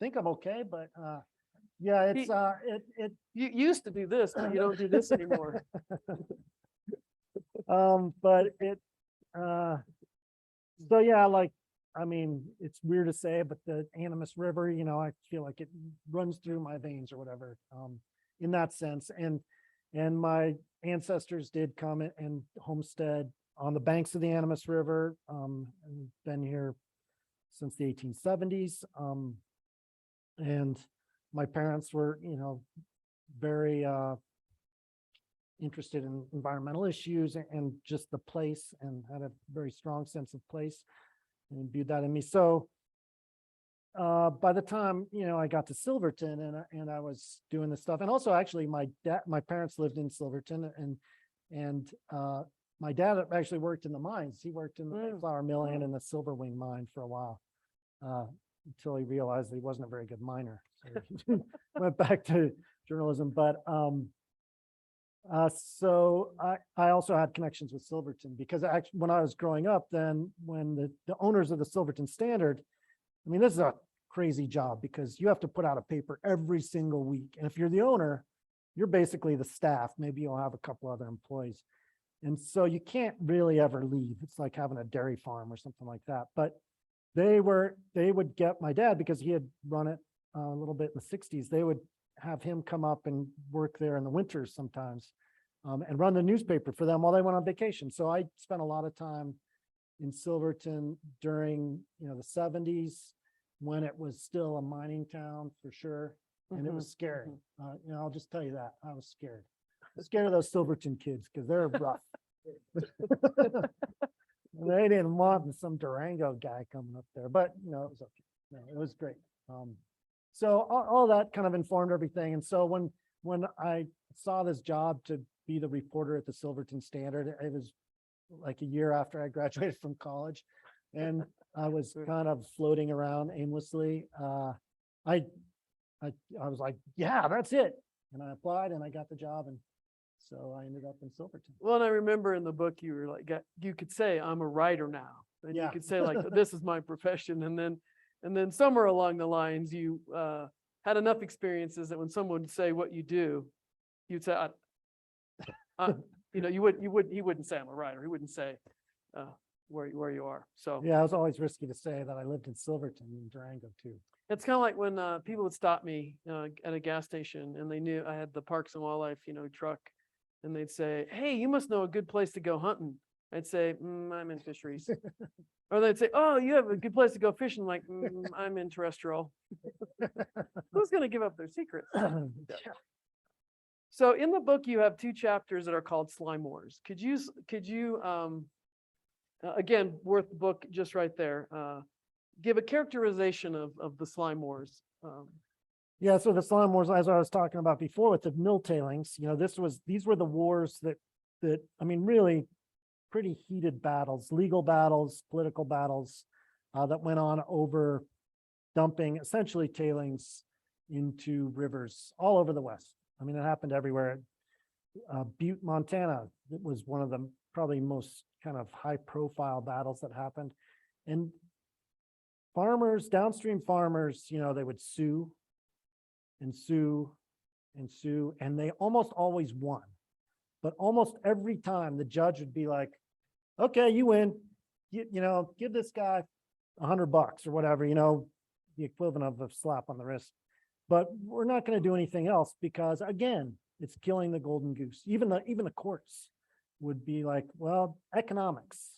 think I'm okay, but, yeah, it's, You used to do this, but you don't do this anymore. but so yeah, like, I mean, it's weird to say, but the Animas River, I feel like it runs through my veins or whatever, in that sense. And my ancestors did come and homestead on the banks of the Animas River, and been here since the 1870s. And my parents were, very, interested in environmental issues and just the place, and had a very strong sense of place and viewed that in me. So by the time, I got to Silverton and I was doing this stuff, and also actually my parents lived in Silverton, and my dad actually worked in the mines. He worked in the Mayflower Mill and in the Silver Wing mine for a while, until he realized that he wasn't a very good miner. So he went back to journalism. But so I also had connections with Silverton, because actually when I was growing up, then when the owners of the Silverton Standard, I mean, this is a crazy job because you have to put out a paper every single week. And if you're the owner, you're basically the staff. Maybe you'll have a couple other employees. And so you can't really ever leave. It's like having a dairy farm or something like that. But they would get my dad, because he had run it a little bit in the 60s. They would have him come up and work there in the winters sometimes, and run the newspaper for them while they went on vacation. So I spent a lot of time in Silverton during, the 70s, when it was still a mining town for sure. And it was scary. I'll just tell you that I was scared. I was scared of those Silverton kids because they're rough. They didn't want some Durango guy coming up there, but it was okay. No, it was great. So all that kind of informed everything. And so when I saw this job to be the reporter at the Silverton Standard, it was like a year after I graduated from college, and I was kind of floating around aimlessly. I was like, yeah, that's it. And I applied and I got the job. And so I ended up in Silverton. Well, and I remember in the book, you were like, you could say, I'm a writer now. And you Yeah. could say like, this is my profession. And then somewhere along the lines, you had enough experiences that when someone would say what you do, you'd say, he wouldn't say I'm a writer. He wouldn't say where you are. So Yeah, it was always risky to say that I lived in Silverton in Durango too. it's kind of like when people would stop me at a gas station and they knew I had the Parks and Wildlife, truck, and they'd say, hey, you must know a good place to go hunting. I'd say, I'm in fisheries. Or they'd say, oh, you have a good place to go fishing. Like, I'm in terrestrial. Who's going to give up their secrets? So in the book, you have 2 chapters that are called Slime Wars. Could you again, worth the book just right there, give a characterization of the Slime Wars? Yeah, so the slime wars, as I was talking about before with the mill tailings, these were the wars that I mean, really pretty heated battles, legal battles, political battles, that went on over dumping essentially tailings into rivers all over the West. I mean, it happened everywhere. Butte, Montana, it was one of the probably most kind of high profile battles that happened. And farmers, downstream farmers, they would sue and sue and sue, and they almost always won. But almost every time the judge would be like, okay, you win, give this guy $100 or whatever, the equivalent of a slap on the wrist. But we're not going to do anything else because, again, it's killing the golden goose. Even the courts would be like, well, economics,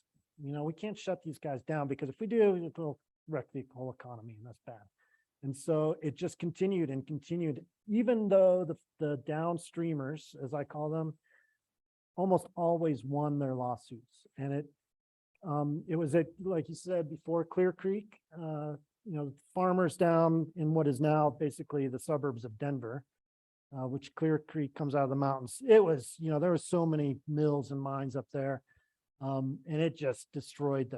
we can't shut these guys down, because if we do, it'll wreck the whole economy, and that's bad. And so it just continued and continued, even though the downstreamers, as I call them, almost always won their lawsuits. And it was like you said before, Clear Creek, farmers down in what is now basically the suburbs of Denver, which Clear Creek comes out of the mountains. It was, there were so many mills and mines up there, and it just destroyed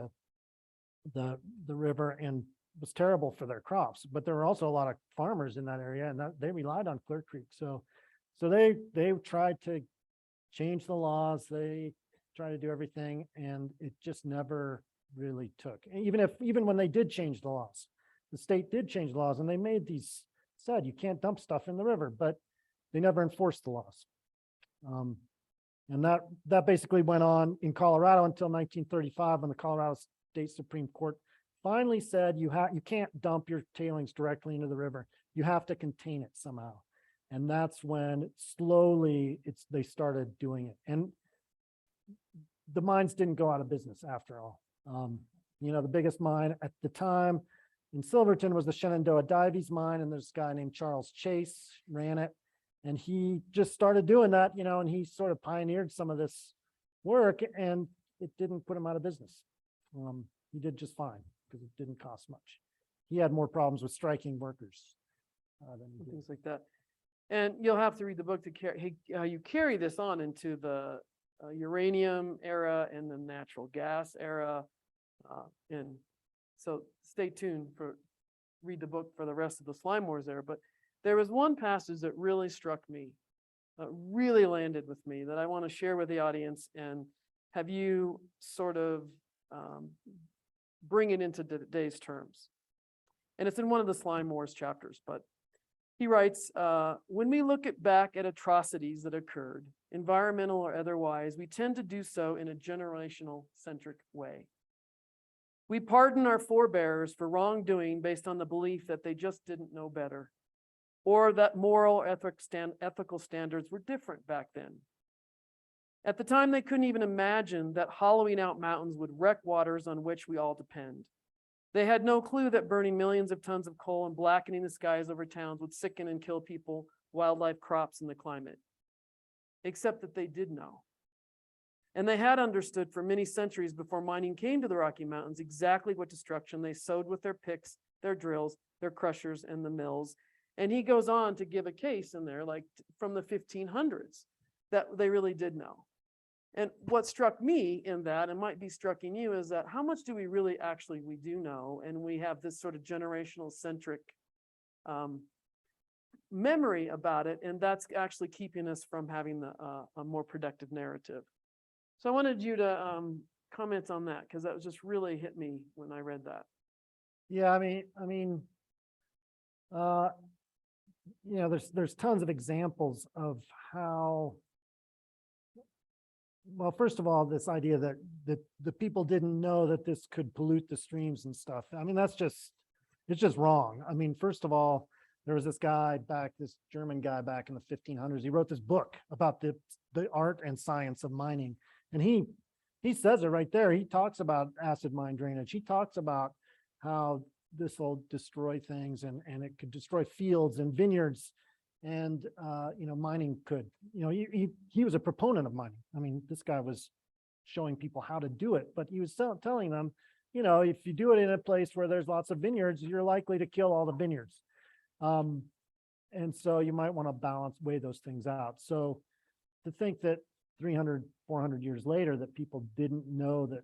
the river and was terrible for their crops. But there were also a lot of farmers in that area, and they relied on Clear Creek. So they tried to change the laws. They tried to do everything, and it just never really took. And even when they did change the laws, the state did change laws and they made these, said you can't dump stuff in the river, but they never enforced the laws. And that basically went on in Colorado until 1935, when the Colorado State Supreme Court finally said you can't dump your tailings directly into the river. You have to contain it somehow. And that's when slowly they started doing it. And the mines didn't go out of business after all. You know, the biggest mine at the time in Silverton was the Shenandoah Dives mine, and there's a guy named Charles Chase ran it. And he just started doing that, you know, and he sort of pioneered some of this work, and it didn't put him out of business. He did just fine because it didn't cost much. He had more problems with striking workers than he did. Things like that. And you'll have to read the book to carry how you carry this on into the uranium era and the natural gas era. And so stay tuned read the book for the rest of the Slime Wars era. But there was one passage that really struck me, really landed with me, that I want to share with the audience and have you sort of bring it into today's terms. And it's in one of the Slime Wars chapters, but he writes, when we look back at atrocities that occurred, environmental or otherwise, we tend to do so in a generational centric way. We pardon our forebears for wrongdoing based on the belief that they just didn't know better, or that moral ethical standards were different back then. At the time, they couldn't even imagine that hollowing out mountains would wreck waters on which we all depend. They had no clue that burning millions of tons of coal and blackening the skies over towns would sicken and kill people, wildlife, crops, and the climate. Except that they did know. And they had understood for many centuries before mining came to the Rocky Mountains exactly what destruction they sowed with their picks, their drills, their crushers, and the mills. And he goes on to give a case in there, like from the 1500s, that they really did know. And what struck me in that, and might be striking you, is that how much do we really actually, we do know, and we have this sort of generational centric memory about it, and that's actually keeping us from having a more productive narrative. So I wanted you to comment on that, because that was just really hit me when I read that. Yeah, I mean, you know, there's tons of examples of how, well, first of all, this idea that the people didn't know that this could pollute the streams and stuff. I mean, it's just wrong. I mean, first of all, there was this German guy back in the 1500s. He wrote this book about the art and science of mining. And he says it right there. He talks about acid mine drainage. He talks about how this will destroy things and it could destroy fields and vineyards. And, you know, mining could, you know, he was a proponent of mining. I mean, this guy was showing people how to do it, but he was telling them, you know, if you do it in a place where there's lots of vineyards, you're likely to kill all the vineyards. And so you might want to weigh those things out. So to think that 300, 400 years later that people didn't know that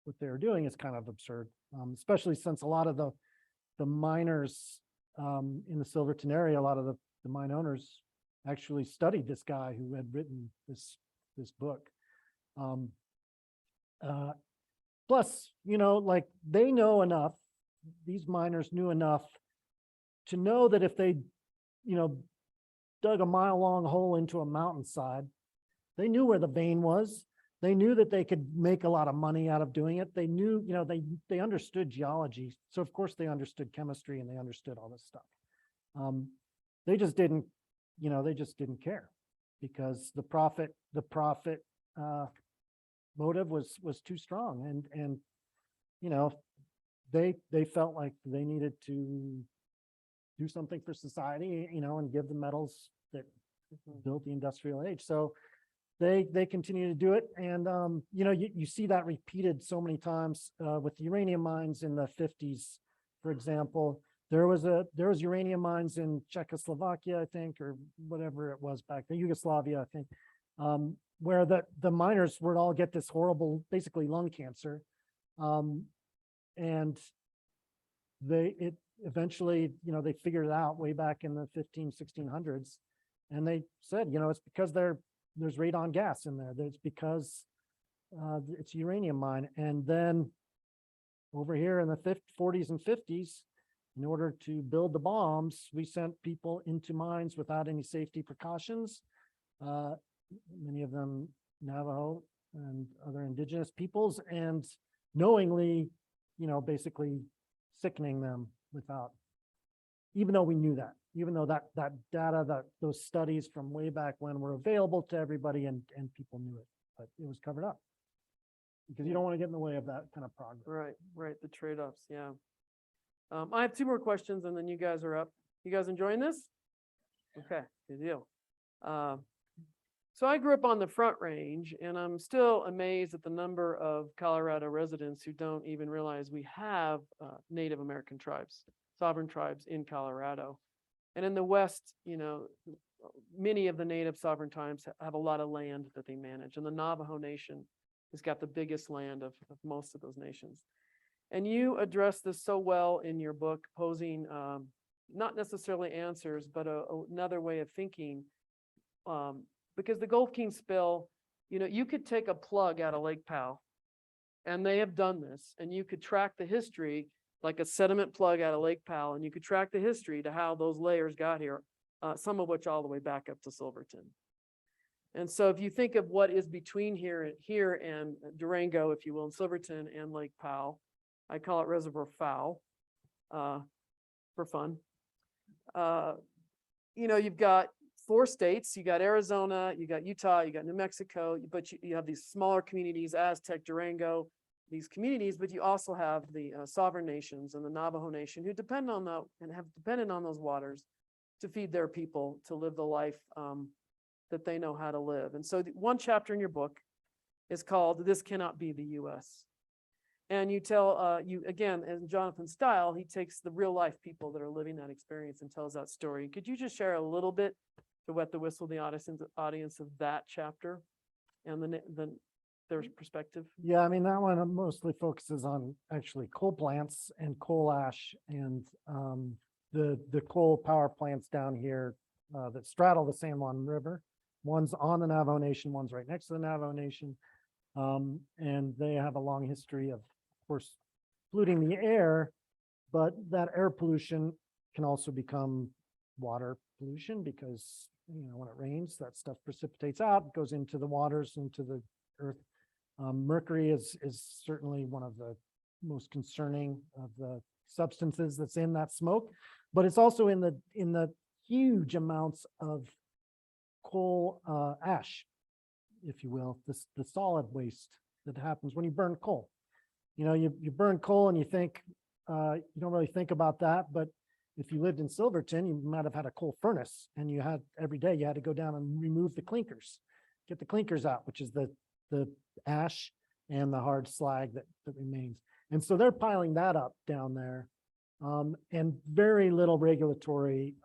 what they were doing is kind of absurd, especially since a lot of the miners in the Silverton area, a lot of the mine owners actually studied this guy who had written this book. Plus, you know, like they know enough, these miners knew enough to know that if they, you know, dug a mile-long hole into a mountainside, they knew where the vein was. They knew that they could make a lot of money out of doing it. They knew, you know, they understood geology. So of course they understood chemistry and they understood all this stuff. They just didn't, you know, they just didn't care because the profit motive was too strong. And, you know, they felt like they needed to do something for society, you know, and give the metals that built the industrial age. So they continue to do it. And, you know, you see that repeated so many times with uranium mines in the 50s, for example. There was uranium mines in Czechoslovakia, I think, or whatever it was back then, Yugoslavia, I think, where the miners would all get this horrible, basically lung cancer. And eventually, you know, they figured it out way back in the 1600s. And they said, you know, it's because there's radon gas in there. It's because it's a uranium mine. And then over here in the 40s and 50s, in order to build the bombs, we sent people into mines without any safety precautions. Many of them Navajo and other indigenous peoples, and knowingly, basically sickening them without, even though we knew that, even though that data, those studies from way back when were available to everybody and people knew it, but it was covered up. Because you don't want to get in the way of that kind of progress. Right. The trade-offs. Yeah. I have 2 more questions and then you guys are up. You guys enjoying this? Okay, good deal. So I grew up on the Front Range and I'm still amazed at the number of Colorado residents who don't even realize we have Native American tribes, sovereign tribes in Colorado. And in the West, many of the native sovereign tribes have a lot of land that they manage, and the Navajo Nation has got the biggest land of most of those nations. And you address this so well in your book, posing not necessarily answers, but another way of thinking. Because the Gulf King spill, you could take a plug out of Lake Powell, and they have done this, and you could track the history like a sediment plug out of Lake Powell, and you could track the history to how those layers got here, some of which all the way back up to Silverton. And so if you think of what is between here and Durango, if you will, and Silverton and Lake Powell, I call it Reservoir Fowl for fun. You've got 4 states, you got Arizona, you got Utah, you got New Mexico, but you have these smaller communities, Aztec, Durango, these communities, but you also have the sovereign nations and the Navajo Nation who depend on that and have depended on those waters to feed their people, to live the life that they know how to live. And so one chapter in your book is called "This Cannot Be the U.S." And you tell, again, in Jonathan's style, he takes the real life people that are living that experience and tells that story. Could you just share a little bit to wet the whistle the audience of that chapter and their perspective? Yeah, I mean, that one mostly focuses on actually coal plants and coal ash and the coal power plants down here that straddle the San Juan River. One's on the Navajo Nation, one's right next to the Navajo Nation. And they have a long history of course, polluting the air, but that air pollution can also become water pollution because, when it rains, that stuff precipitates out, goes into the waters, into the earth. Mercury is certainly one of the most concerning of the substances that's in that smoke, but it's also in the huge amounts of coal ash, if you will, the solid waste that happens when you burn coal. You burn coal and you think, you don't really think about that, but if you lived in Silverton, you might have had a coal furnace and every day you had to go down and remove the clinkers, get the clinkers out, which is the ash and the hard slag that remains. And so they're piling that up down there, and very little regulatory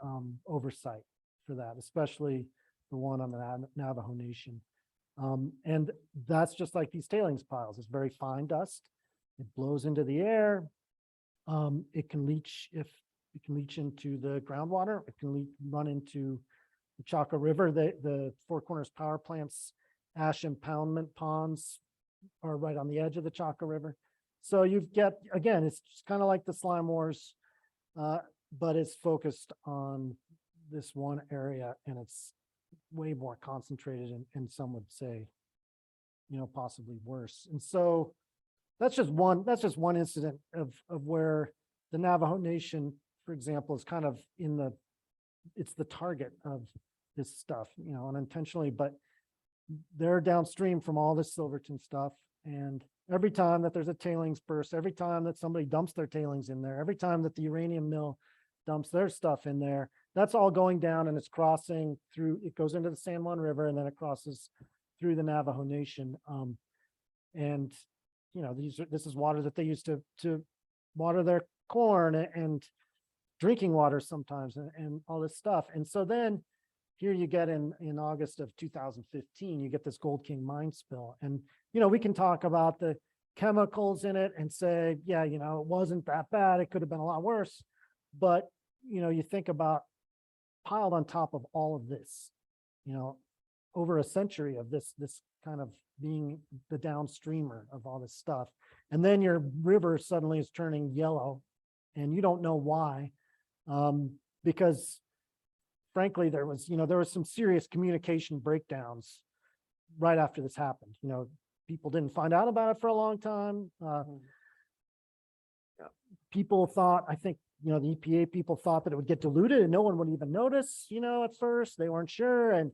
oversight for that, especially the one on the Navajo Nation. And that's just like these tailings piles. It's very fine dust. It blows into the air. It can leach into the groundwater. It can run into the Chaco River. The Four Corners power plants ash impoundment ponds are right on the edge of the Chaco River. So again, it's kind of like the slime wars, but it's focused on this one area, and it's way more concentrated, and some would say, possibly worse. And so that's just one incident of where the Navajo Nation, for example, is kind of it's the target of this stuff, unintentionally, but they're downstream from all this Silverton stuff. And every time that there's a tailings burst, every time that somebody dumps their tailings in there, every time that the uranium mill dumps their stuff in there, that's all going down, and it's crossing through, it goes into the San Juan River, and then it crosses through the Navajo Nation. And, this is water that they used to water their corn and drinking water sometimes, and all this stuff. And so then here you get in August of 2015, you get this Gold King mine spill. And, we can talk about the chemicals in it and say, yeah, it wasn't that bad. It could have been a lot worse. But, you think about piled on top of all of this, over a century of this kind of being the downstreamer of all this stuff. And then your river suddenly is turning yellow and you don't know why. Because frankly, there was some serious communication breakdowns right after this happened. People didn't find out about it for a long time. People thought, I think, the EPA people thought that it would get diluted and no one would even notice, at first. They weren't sure, and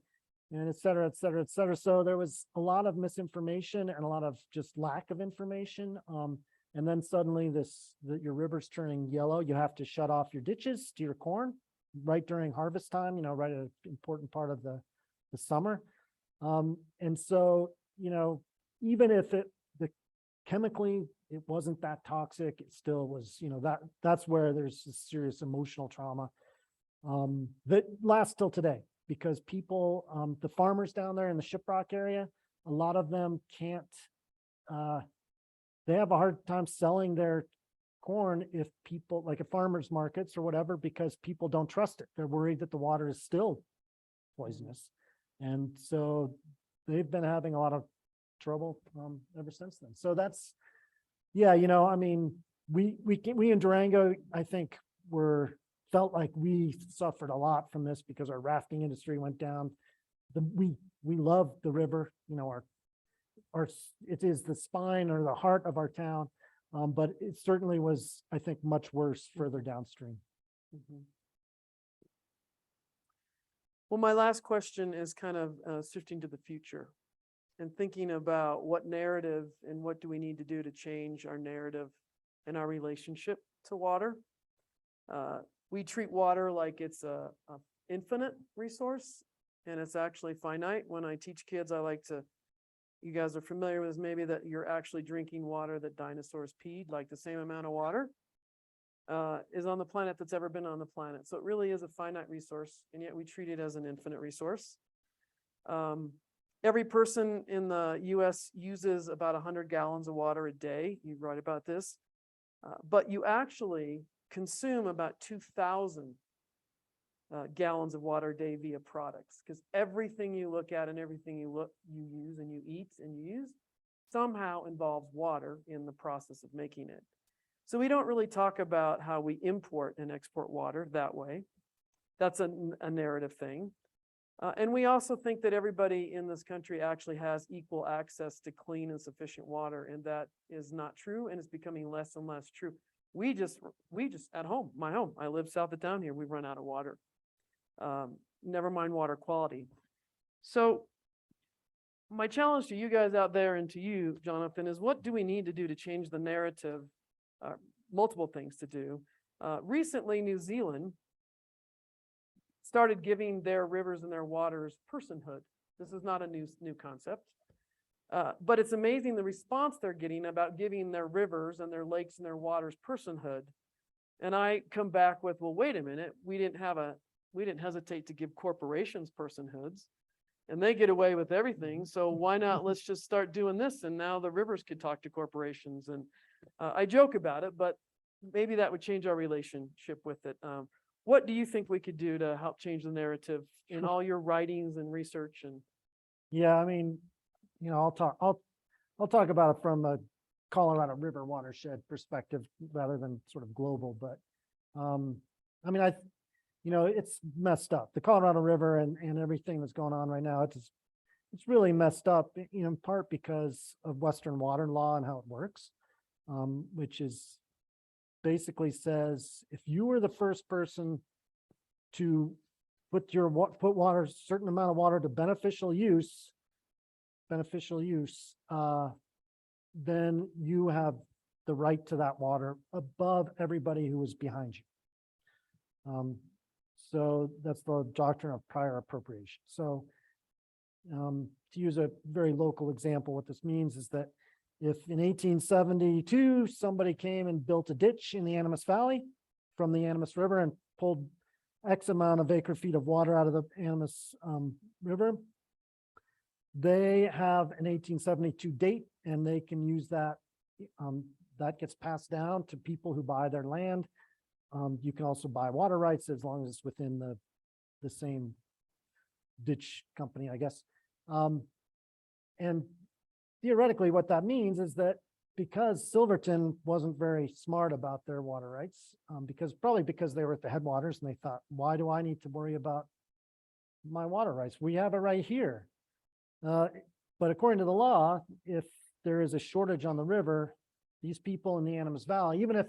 et cetera, et cetera, et cetera. So there was a lot of misinformation and a lot of just lack of information. And then suddenly your river's turning yellow. You have to shut off your ditches to your corn right during harvest time, right at an important part of the summer. And so, even if chemically it wasn't that toxic, it still was, that's where there's a serious emotional trauma that lasts till today, because people, the farmers down there in the Shiprock area, a lot of them can't, they have a hard time selling their corn if people, like at farmers markets or whatever, because people don't trust it. They're worried that the water is still poisonous. And so they've been having a lot of trouble ever since then. So that's, yeah, we in Durango, I think felt like we suffered a lot from this because our rafting industry went down. We love the river, it is the spine or the heart of our town, but it certainly was, I think, much worse further downstream. Mhm. Well, my last question is kind of shifting to the future and thinking about what narrative and what do we need to do to change our narrative and our relationship to water. We treat water like it's a infinite resource, and it's actually finite. When I teach kids, you guys are familiar with this, maybe, that you're actually drinking water that dinosaurs peed, like the same amount of water is on the planet that's ever been on the planet. So it really is a finite resource, and yet we treat it as an infinite resource. Every person in the US uses about 100 gallons of water a day. You write about this, but you actually consume about 2,000 gallons of water a day via products, because everything you look at and everything you use and you eat and you use somehow involves water in the process of making it. So we don't really talk about how we import and export water that way. That's a narrative thing. And we also think that everybody in this country actually has equal access to clean and sufficient water, and that is not true, and it's becoming less and less true. We just at home, my home, I live south of town here, we run out of water. Never mind water quality. So my challenge to you guys out there and to you, Jonathan, is what do we need to do to change the narrative? Multiple things to do. Recently, New Zealand started giving their rivers and their waters personhood. This is not a new concept, but it's amazing the response they're getting about giving their rivers and their lakes and their waters personhood. And I come back with, well, wait a minute, we didn't hesitate to give corporations personhoods, and they get away with everything. So why not? Let's just start doing this, and now the rivers could talk to corporations. And I joke about it, but maybe that would change our relationship with it. What do you think we could do to help change the narrative in all your writings and research? And Yeah, I'll talk about it from a Colorado River watershed perspective rather than sort of global. But it's messed up. The Colorado River and everything that's going on right now, it's really messed up, in part because of Western water law and how it works, which is basically says if you were the first person to put water, certain amount of water to beneficial use, then you have the right to that water above everybody who is behind you. So that's the doctrine of prior appropriation. So to use a very local example, what this means is that if in 1872, somebody came and built a ditch in the Animas Valley from the Animas River and pulled X amount of acre feet of water out of the Animas River, they have an 1872 date, and they can use that. That gets passed down to people who buy their land. You can also buy water rights as long as it's within the same ditch company, I guess. And theoretically, what that means is that because Silverton wasn't very smart about their water rights, probably because they were at the headwaters and they thought, why do I need to worry about my water rights? We have it right here. But according to the law, if there is a shortage on the river, these people in the Animas Valley, even if,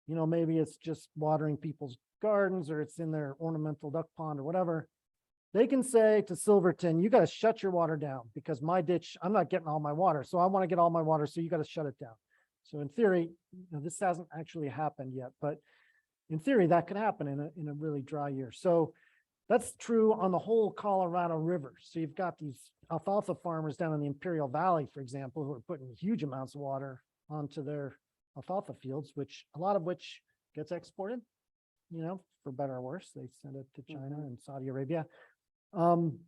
maybe it's just watering people's gardens or it's in their ornamental duck pond or whatever, they can say to Silverton, you got to shut your water down because my ditch, I'm not getting all my water. So I want to get all my water. So you got to shut it down. So in theory, this hasn't actually happened yet, but in theory, that could happen in a really dry year. So that's true on the whole Colorado River. So you've got these alfalfa farmers down in the Imperial Valley, for example, who are putting huge amounts of water onto their alfalfa fields, a lot of which gets exported, for better or worse. They send it to China and Saudi Arabia. And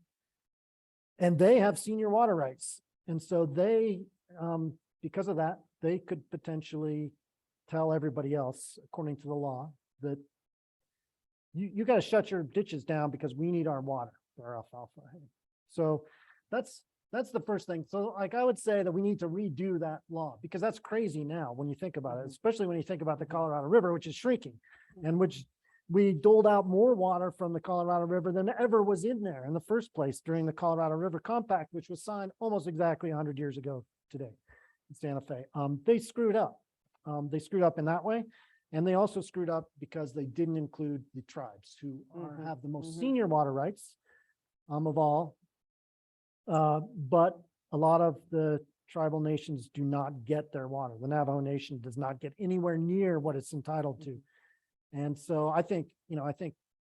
they have senior water rights. And so they, because of that, they could potentially tell everybody else, according to the law, that you got to shut your ditches down because we need our water for our alfalfa. So that's the first thing. So like I would say that we need to redo that law because that's crazy now when you think about it, especially when you think about the Colorado River, which is shrinking and which we doled out more water from the Colorado River than ever was in there in the first place during the Colorado River Compact, which was signed almost exactly 100 years ago today in Santa Fe. They screwed up. They screwed up in that way. And they also screwed up because they didn't include the tribes who have the most senior water rights of all. But a lot of the tribal nations do not get their water. The Navajo Nation does not get anywhere near what it's entitled to. And so I think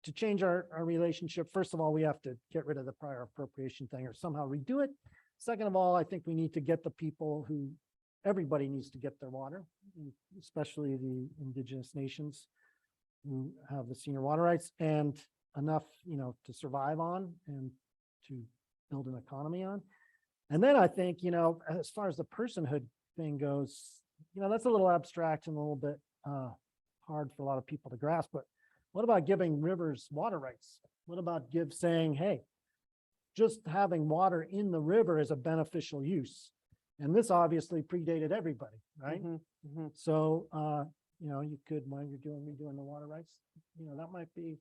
to change our relationship, first of all, we have to get rid of the prior appropriation thing or somehow redo it. Second of all, I think we need to get the people everybody needs to get their water, especially the indigenous nations who have the senior water rights and enough, to survive on and to build an economy on. And then I think, as far as the personhood thing goes, that's a little abstract and a little bit hard for a lot of people to grasp, but what about giving rivers water rights? What about saying, hey, just having water in the river is a beneficial use? And this obviously predated everybody, right? So, you could, while you're redoing the water rights, that might be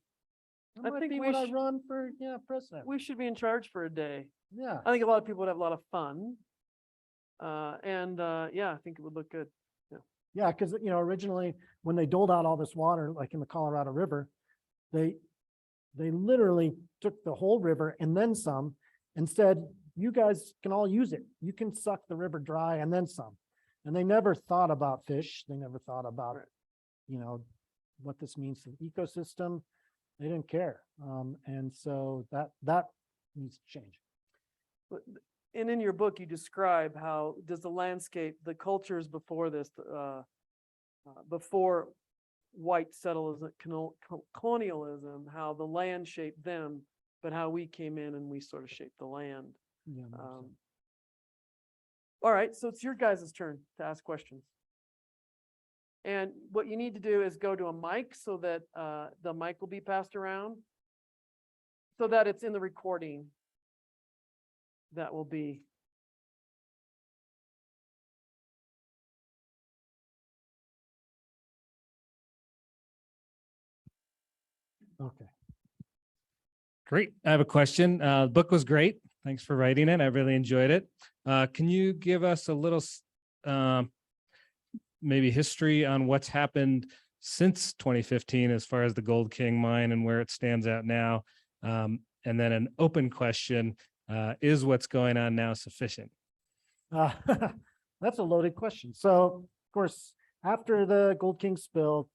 what I run for, president. We should be in charge for a day. Yeah. I think a lot of people would have a lot of fun. I think it would look good. Yeah, because originally when they doled out all this water, like in the Colorado River, they literally took the whole river and then some and said, you guys can all use it. You can suck the river dry and then some. And they never thought about fish. They never thought about, what this means to the ecosystem. They didn't care. And so that needs to change. And in your book, you describe how does the landscape, the cultures before this, before white settlement, colonialism, how the land shaped them, but how we came in and we sort of shaped the land. Yeah, all right, so it's your guys' turn to ask questions. And what you need to do is go to a mic so that the mic will be passed around so that it's in the recording. That will be. Okay. Great. I have a question. The book was great. Thanks for writing it. I really enjoyed it. Can you give us a little maybe history on what's happened since 2015 as far as the Gold King mine and where it stands out now? And then an open question, is what's going on now sufficient? That's a loaded question. So, of course, after the Gold King spill,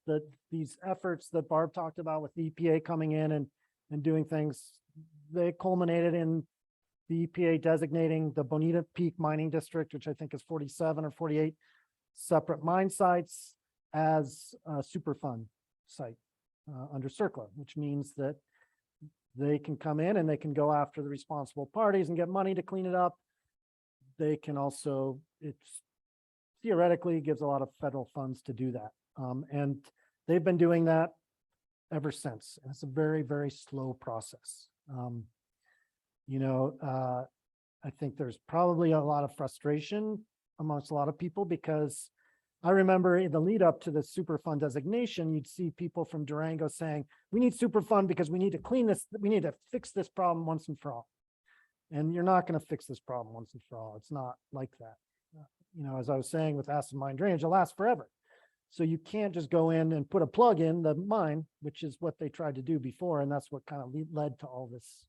these efforts that Barb talked about with the EPA coming in and doing things, they culminated in the EPA designating the Bonita Peak Mining District, which I think is 47 or 48 separate mine sites, as a Superfund site under CERCLA, which means that they can come in and they can go after the responsible parties and get money to clean it up. They can also, it's theoretically gives a lot of federal funds to do that. And they've been doing that ever since. And it's a very, very slow process. I think there's probably a lot of frustration amongst a lot of people, because I remember in the lead up to the Superfund designation, you'd see people from Durango saying, we need Superfund because we need to clean this, we need to fix this problem once and for all. And you're not going to fix this problem once and for all. It's not like that. As I was saying with acid mine drainage, it'll last forever. So you can't just go in and put a plug in the mine, which is what they tried to do before. And that's what kind of led to all this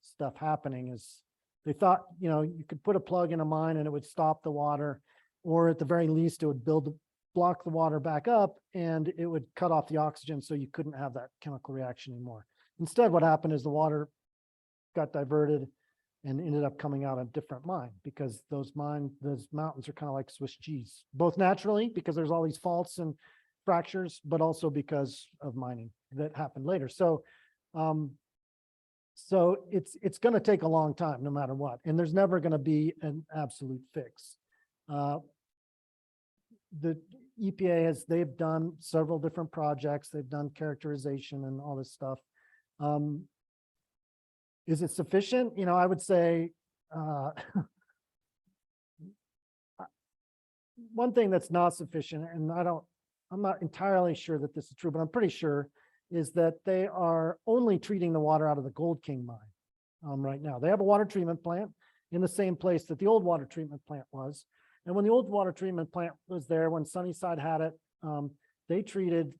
stuff happening. Is they thought, you could put a plug in a mine and it would stop the water, or at the very least, it would block the water back up, and it would cut off the oxygen so you couldn't have that chemical reaction anymore. Instead, what happened is the water got diverted and ended up coming out a different mine, because those mountains are kind of like Swiss cheese, both naturally because there's all these faults and fractures, but also because of mining that happened later. So it's going to take a long time no matter what, and there's never going to be an absolute fix. The EPA they've done several different projects, they've done characterization and all this stuff. Is it sufficient? I would say one thing that's not sufficient, and I'm not entirely sure that this is true, but I'm pretty sure, is that they are only treating the water out of the Gold King mine right now. They have a water treatment plant in the same place that the old water treatment plant was. And when the old water treatment plant was there, when Sunnyside had it, they treated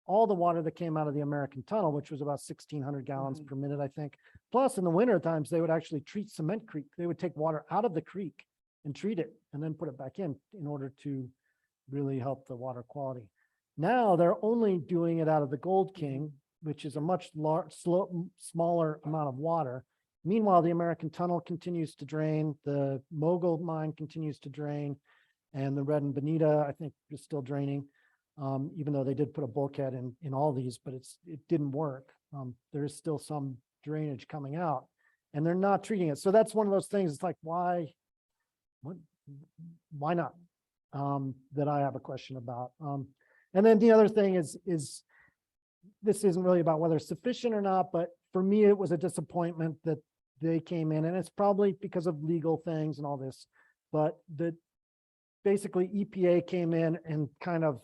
all the water that came out of the American Tunnel, which was about 1,600 gallons per minute, I think. Plus, in the winter times, they would actually treat Cement Creek. They would take water out of the creek and treat it and then put it back in order to really help the water quality. Now they're only doing it out of the Gold King, which is a much smaller amount of water. Meanwhile, the American Tunnel continues to drain, the Mogul mine continues to drain, and the Red and Bonita, I think, is still draining, even though they did put a bulkhead in all these, but it didn't work. There is still some drainage coming out, and they're not treating it. So that's one of those things. It's like, why not? That I have a question about. And then the other thing is this isn't really about whether it's sufficient or not, but for me, it was a disappointment that they came in, and it's probably because of legal things and all this, but that basically EPA came in and kind of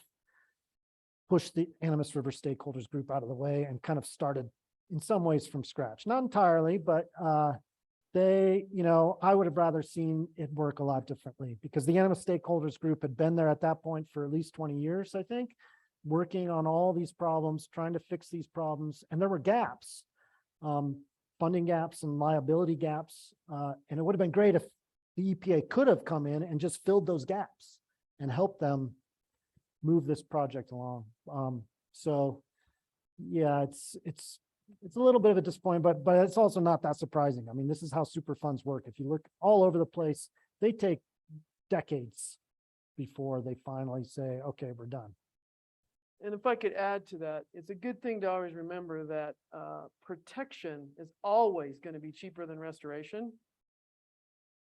pushed the Animas River stakeholders group out of the way and kind of started in some ways from scratch. Not entirely, but I would have rather seen it work a lot differently, because the Animas stakeholders group had been there at that point for at least 20 years, I think, working on all these problems, trying to fix these problems. And there were gaps, funding gaps and liability gaps. And it would have been great if the EPA could have come in and just filled those gaps and helped them move this project along. So yeah, it's a little bit of a disappointment, but it's also not that surprising. I mean, this is how super funds work. If you look all over the place, they take decades before they finally say, okay, we're done. And if I could add to that, it's a good thing to always remember that protection is always going to be cheaper than restoration.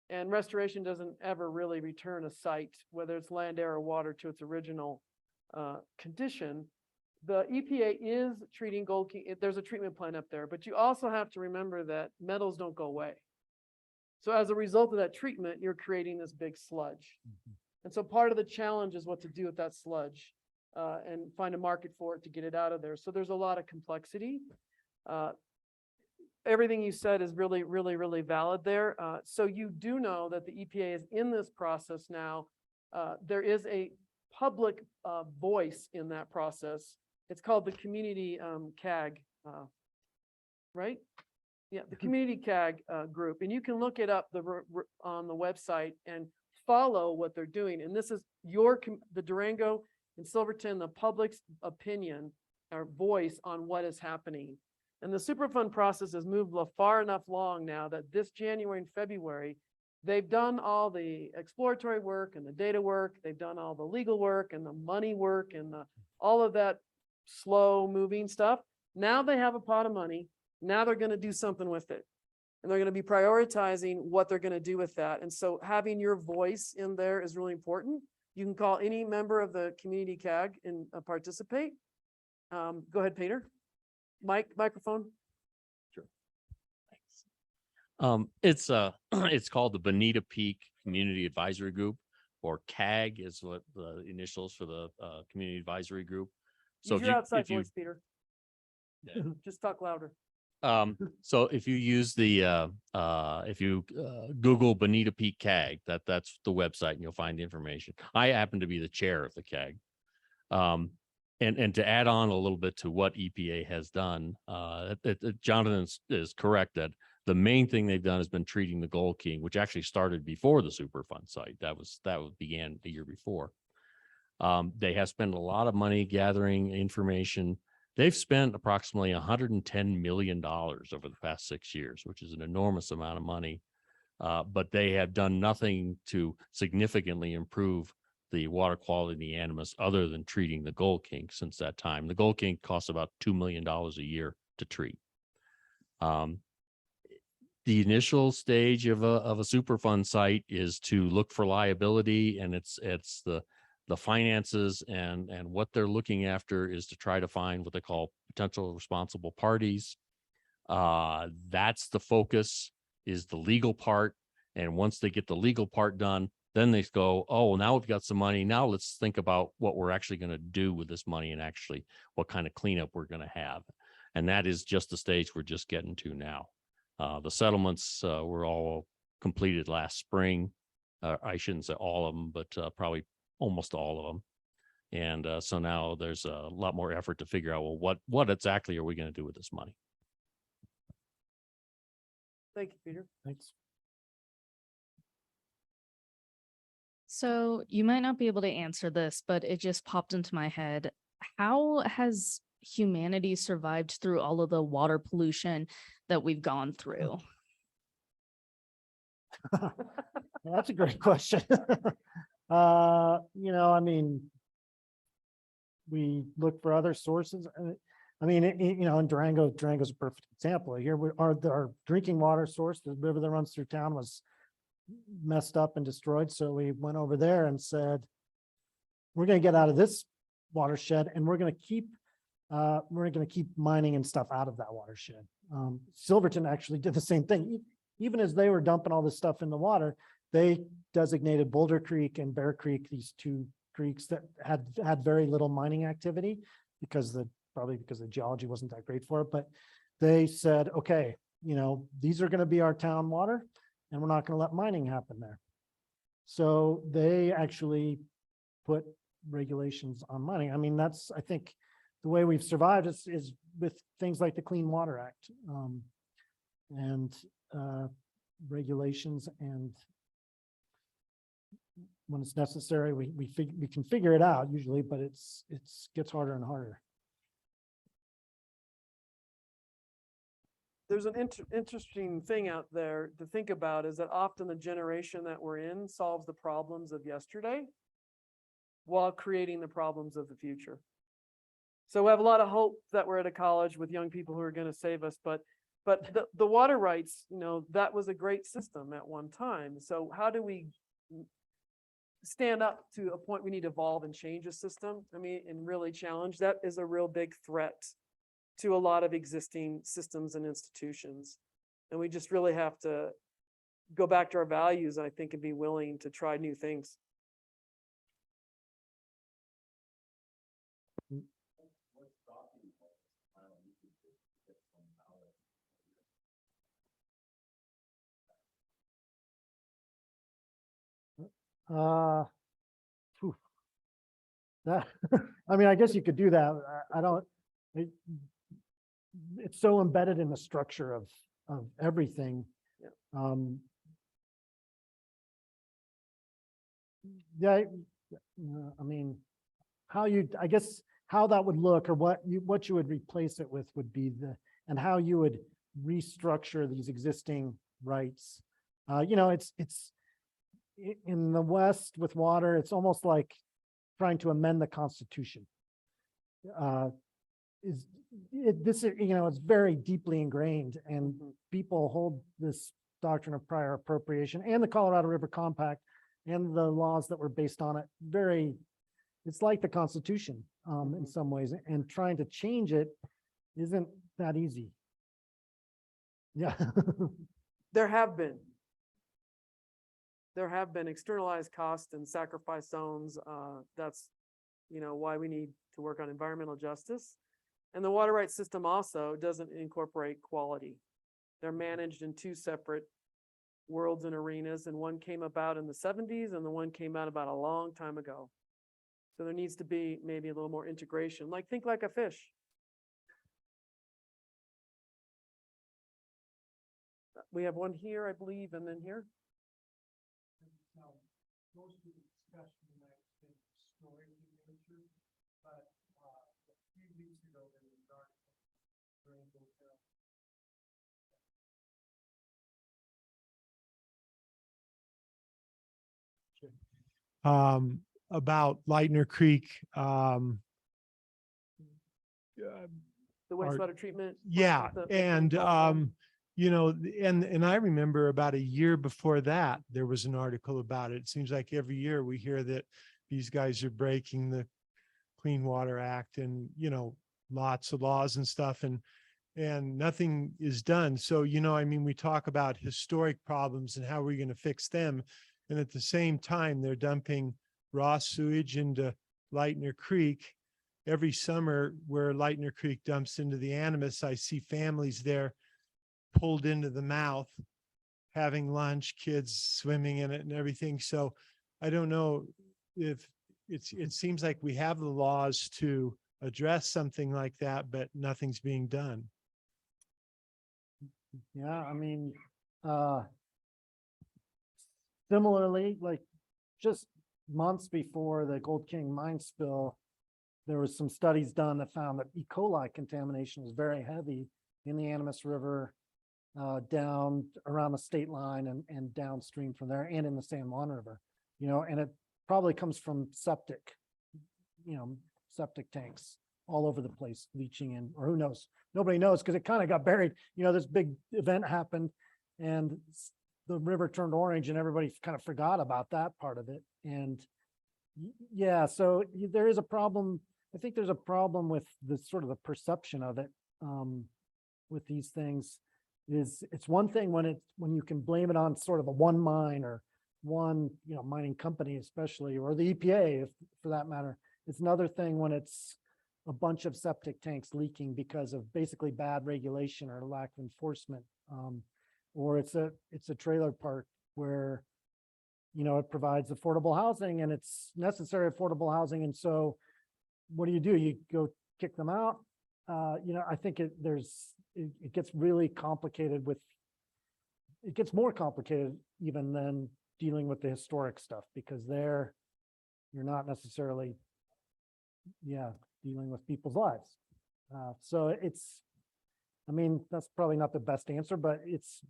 And restoration doesn't ever really return a site, whether it's land, air, or water, to its original condition. The EPA is treating Gold King. There's a treatment plant up there, but you also have to remember that metals don't go away. So as a result of that treatment, you're creating this big sludge. And so part of the challenge is what to do with that sludge. And find a market for it to get it out of there. So there's a lot of complexity. Everything you said is really, really, really valid there. So you do know that the EPA is in this process now. There is a public voice in that process. It's called the Community CAG, right? Yeah, the Community CAG group. And you can look it up on the website and follow what they're doing. And this is the Durango in Silverton, the public's opinion or voice on what is happening. And the Superfund process has moved far enough along now that this January and February, they've done all the exploratory work and the data work. They've done all the legal work and the money work and all of that slow moving stuff. Now they have a pot of money. Now they're going to do something with it. And they're going to be prioritizing what they're going to do with that. And so having your voice in there is really important. You can call any member of the Community CAG and participate. Go ahead, Peter. Microphone. Sure. Thanks. It's called the Bonita Peak Community Advisory Group. or CAG is what the initials for the Community Advisory Group. So Use if your you, outside if you, voice, Peter. Yeah. Just talk louder. so if you use the Google Bonita Peak CAG, that's the website, and you'll find the information. I happen to be the chair of the CAG. And to add on a little bit to what EPA has done, Jonathan is correct that the main thing they've done has been treating the Gold King, which actually started before the Superfund site. That began the year before. They have spent a lot of money gathering information. They've spent approximately $110 million over the past 6 years, which is an enormous amount of money. But they have done nothing to significantly improve the water quality in the Animas other than treating the Gold King since that time. The Gold King costs about $2 million a year to treat. The initial stage of a Superfund site is to look for liability, and it's the finances, and what they're looking after is to try to find what they call potential responsible parties. That's the focus, is the legal part. And once they get the legal part done, then they go, oh, now we've got some money. Now let's think about what we're actually going to do with this money, and actually what kind of cleanup we're going to have. And that is just the stage we're just getting to now. The settlements were all completed last spring. I shouldn't say all of them, but probably almost all of them. And so now there's a lot more effort to figure out, well, what exactly are we going to do with this money? Thank you, Peter. Thanks. So you might not be able to answer this, but it just popped into my head. How has humanity survived through all of the water pollution that we've gone through? Well, that's a great question. I mean, we look for other sources. I mean, in Durango's a perfect example. Here our drinking water source, the river that runs through town, was messed up and destroyed. So we went over there and said, we're going to get out of this watershed, and we're going to keep mining and stuff out of that watershed. Silverton actually did the same thing. Even as they were dumping all this stuff in the water, they designated Boulder Creek and Bear Creek, these two creeks that had very little mining activity probably because the geology wasn't that great for it. But they said, okay, these are going to be our town water, and we're not going to let mining happen there. So they actually put regulations on mining. I mean, that's, I think, the way we've survived is with things like the Clean Water Act, and regulations, and when it's necessary, we can figure it out usually, but it gets harder and harder. There's an interesting thing out there to think about, is that often the generation that we're in solves the problems of yesterday while creating the problems of the future. So we have a lot of hope that we're at a college with young people who are going to save us, but the water rights, that was a great system at one time. So how do we stand up to a point we need to evolve and change a system? I mean, and really challenge that is a real big threat to a lot of existing systems and institutions. And we just really have to go back to our values, I think, and be willing to try new things. That, I mean, I guess you could do that. It's so embedded in the structure of everything. Yeah. Yeah, I mean, I guess how that would look, or what you would replace it with, would be and how you would restructure these existing rights. It's in the West with water, it's almost like trying to amend the Constitution. It's very deeply ingrained, and people hold this doctrine of prior appropriation and the Colorado River Compact and the laws that were based on it. It's like the Constitution in some ways, and trying to change it isn't that easy. Yeah. There have been there have been externalized costs and sacrifice zones. That's, why we need to work on environmental justice. And the water rights system also doesn't incorporate quality. They're managed in two separate worlds and arenas, and one came about in the 70s and the one came out about a long time ago. So there needs to be maybe a little more integration, think like a fish. We have one here, I believe, and then here. Most of the discussion tonight has been historic in nature, but a few weeks ago there was an article in Durango about Lightner Creek. The wastewater treatment. Yeah, and and I remember about a year before that, there was an article about it. It seems like every year we hear that these guys are breaking the Clean Water Act and, lots of laws and stuff, and nothing is done. So, we talk about historic problems and how we're going to fix them. And at the same time, they're dumping raw sewage into Lightner Creek. Every summer where Lightner Creek dumps into the Animas, I see families there pulled into the mouth, having lunch, kids swimming in it and everything. So I don't know if it seems like we have the laws to address something like that, but nothing's being done. Yeah, similarly, just months before the Gold King mine spill, there was some studies done that found that E. coli contamination was very heavy in the Animas River, down around the state line and downstream from there, and in the San Juan River, and it probably comes from septic tanks all over the place leaching in, or who knows? Nobody knows, because it kind of got buried. This big event happened and the river turned orange and everybody kind of forgot about that part of it. And yeah, so there is a problem. I think there's a problem with the sort of the perception of it, with these things. It's one thing when you can blame it on sort of a one mine or one, mining company, especially, or the EPA, if for that matter. It's another thing when it's a bunch of septic tanks leaking because of basically bad regulation or lack of enforcement. Or it's a trailer park where, it provides affordable housing and it's necessary affordable housing. And so what do? You go kick them out? I think it gets really complicated it gets more complicated even than dealing with the historic stuff, because you're not necessarily, dealing with people's lives. So that's probably not the best answer, but it's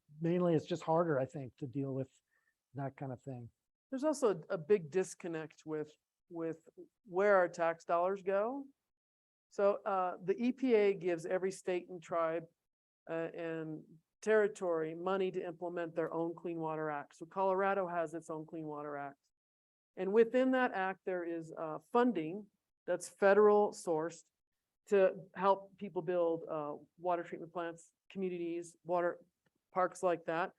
just harder, I think, to deal with that kind of thing. There's also a big disconnect with where our tax dollars go. So the EPA gives every state and tribe and territory money to implement their own Clean Water Act. So Colorado has its own Clean Water Act. And within that act, there is funding that's federal sourced to help people build water treatment plants, communities, water parks like that.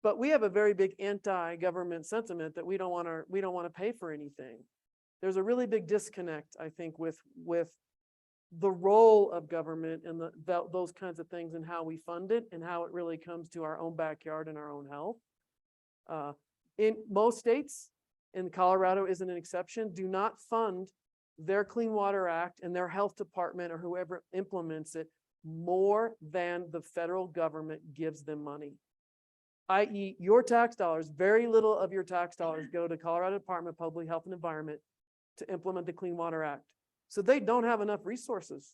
But we have a very big anti-government sentiment that we don't want to pay for anything. There's a really big disconnect, I think, with the role of government and those kinds of things and how we fund it and how it really comes to our own backyard and our own health. In most states, and Colorado isn't an exception, do not fund their Clean Water Act and their health department or whoever implements it more than the federal government gives them money. I.e., your tax dollars, very little of your tax dollars go to Colorado Department of Public Health and Environment to implement the Clean Water Act. So they don't have enough resources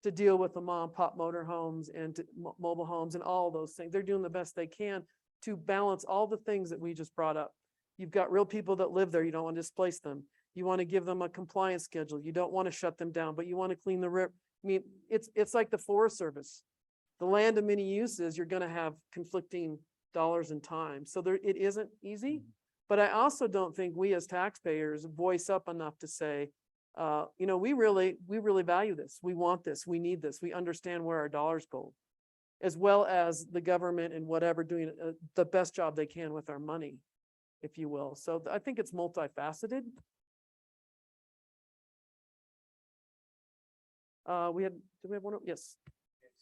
to deal with the mom and pop motor homes and mobile homes and all those things. They're doing the best they can to balance all the things that we just brought up. You've got real people that live there. You don't want to displace them. You want to give them a compliance schedule. You don't want to shut them down, but you want to clean the river. I mean, it's like the Forest Service. The land of many uses, you're going to have conflicting dollars and time. So it isn't easy, but I also don't think we as taxpayers voice up enough to say, we really value this. We want this. We need this. We understand where our dollars go, as well as the government and whatever doing the best job they can with our money. if you will. So I think it's multifaceted. Did we have one? Yes.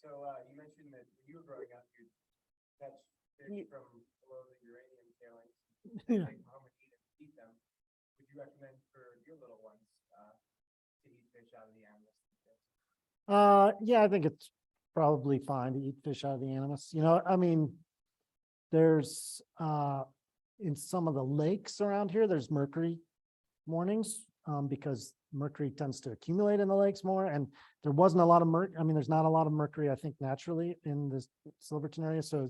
So you mentioned that when you were growing up, you catch fish from below the uranium tailings, Yeah. take them home and eat them. Would you recommend for your little ones to eat fish out of the Animas? Yeah, I think it's probably fine to eat fish out of the Animas. You know, I mean, there's in some of the lakes around here, there's mercury warnings because mercury tends to accumulate in the lakes more. And there wasn't a lot of mercury. I mean, there's not a lot of mercury, I think, naturally in this Silverton area. So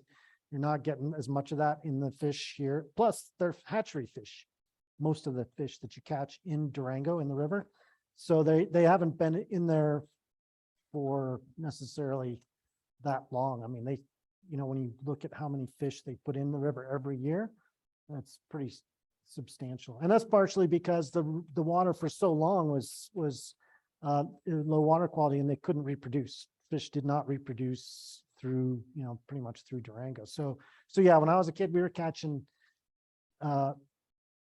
you're not getting as much of that in the fish here. Plus, they're hatchery fish. Most of the fish that you catch in Durango in the river. So they haven't been in there for necessarily that long. I mean, they, you know, when you look at how many fish they put in the river every year, that's pretty substantial. And that's partially because the water for so long was low water quality and they couldn't reproduce. Fish did not reproduce through, you know, pretty much through Durango. So yeah, when I was a kid, we were catching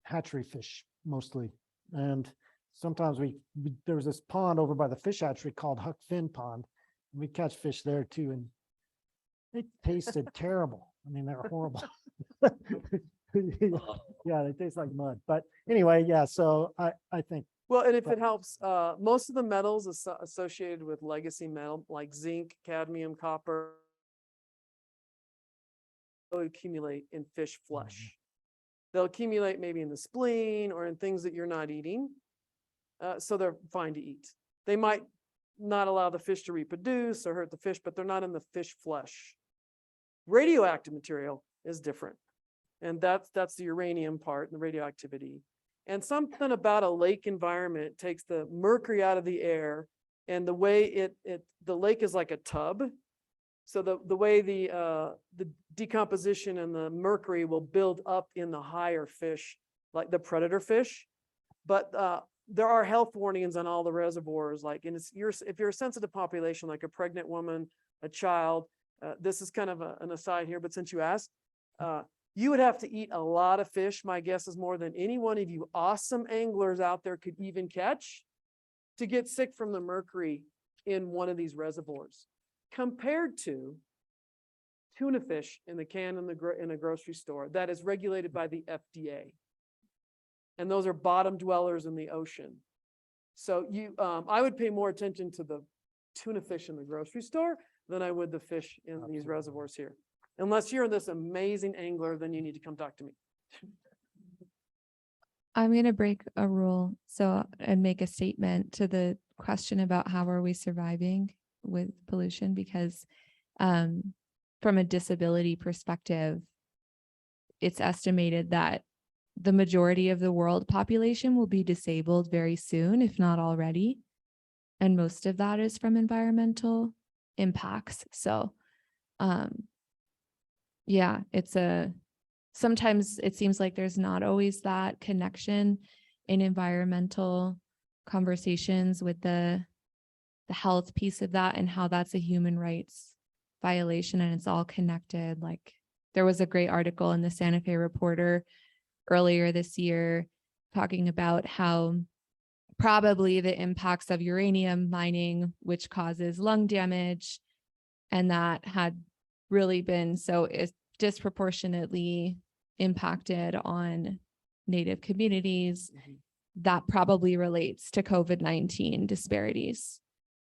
hatchery fish mostly. And sometimes there was this pond over by the fish hatchery called Huck Finn Pond. And we catch fish there too. And they tasted terrible. I mean, they were horrible. Yeah, they taste like mud. But anyway, yeah, so I think. Well, and if it helps, most of the metals associated with legacy metal, like zinc, cadmium, copper, will accumulate in fish flesh. They'll accumulate maybe in the spleen or in things that you're not eating. So they're fine to eat. They might not allow the fish to reproduce or hurt the fish, but they're not in the fish flesh. Radioactive material is different. And that's the uranium part and the radioactivity. And something about a lake environment takes the mercury out of the air, and the way the lake is like a tub. So the way the decomposition and the mercury will build up in the higher fish, like the predator fish. But there are health warnings on all the reservoirs. Like, and if you're a sensitive population, like a pregnant woman, a child, this is kind of an aside here, but since you asked, you would have to eat a lot of fish. My guess is more than any one of you awesome anglers out there could even catch to get sick from the mercury in one of these reservoirs, compared to tuna fish in the can in a grocery store that is regulated by the FDA. And those are bottom dwellers in the ocean. So I would pay more attention to the tuna fish in the grocery store than I would the fish in these reservoirs here. Unless you're this amazing angler, then you need to come talk to me. I'm going to break a rule and make a statement to the question about how are we surviving with pollution, because from a disability perspective, it's estimated that the majority of the world population will be disabled very soon, if not already. And most of that is from environmental impacts. So, yeah, sometimes it seems like there's not always that connection in environmental conversations with the health piece of that and how that's a human rights violation, and it's all connected. Like, there was a great article in the Santa Fe Reporter earlier this year talking about how probably the impacts of uranium mining, which causes lung damage, and that had really been disproportionately impacted on Native communities. That probably relates to COVID-19 disparities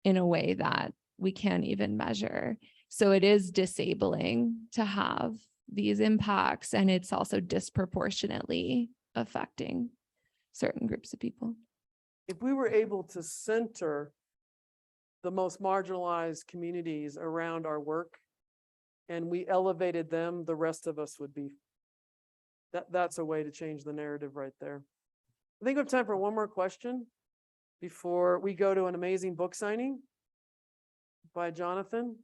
in a way that we can't even measure. So it is disabling to have these impacts, and it's also disproportionately affecting certain groups of people. If we were able to center the most marginalized communities around our work and we elevated them, the rest of us would be, that's a way to change the narrative right there. I think we have time for one more question before we go to an amazing book signing by Jonathan.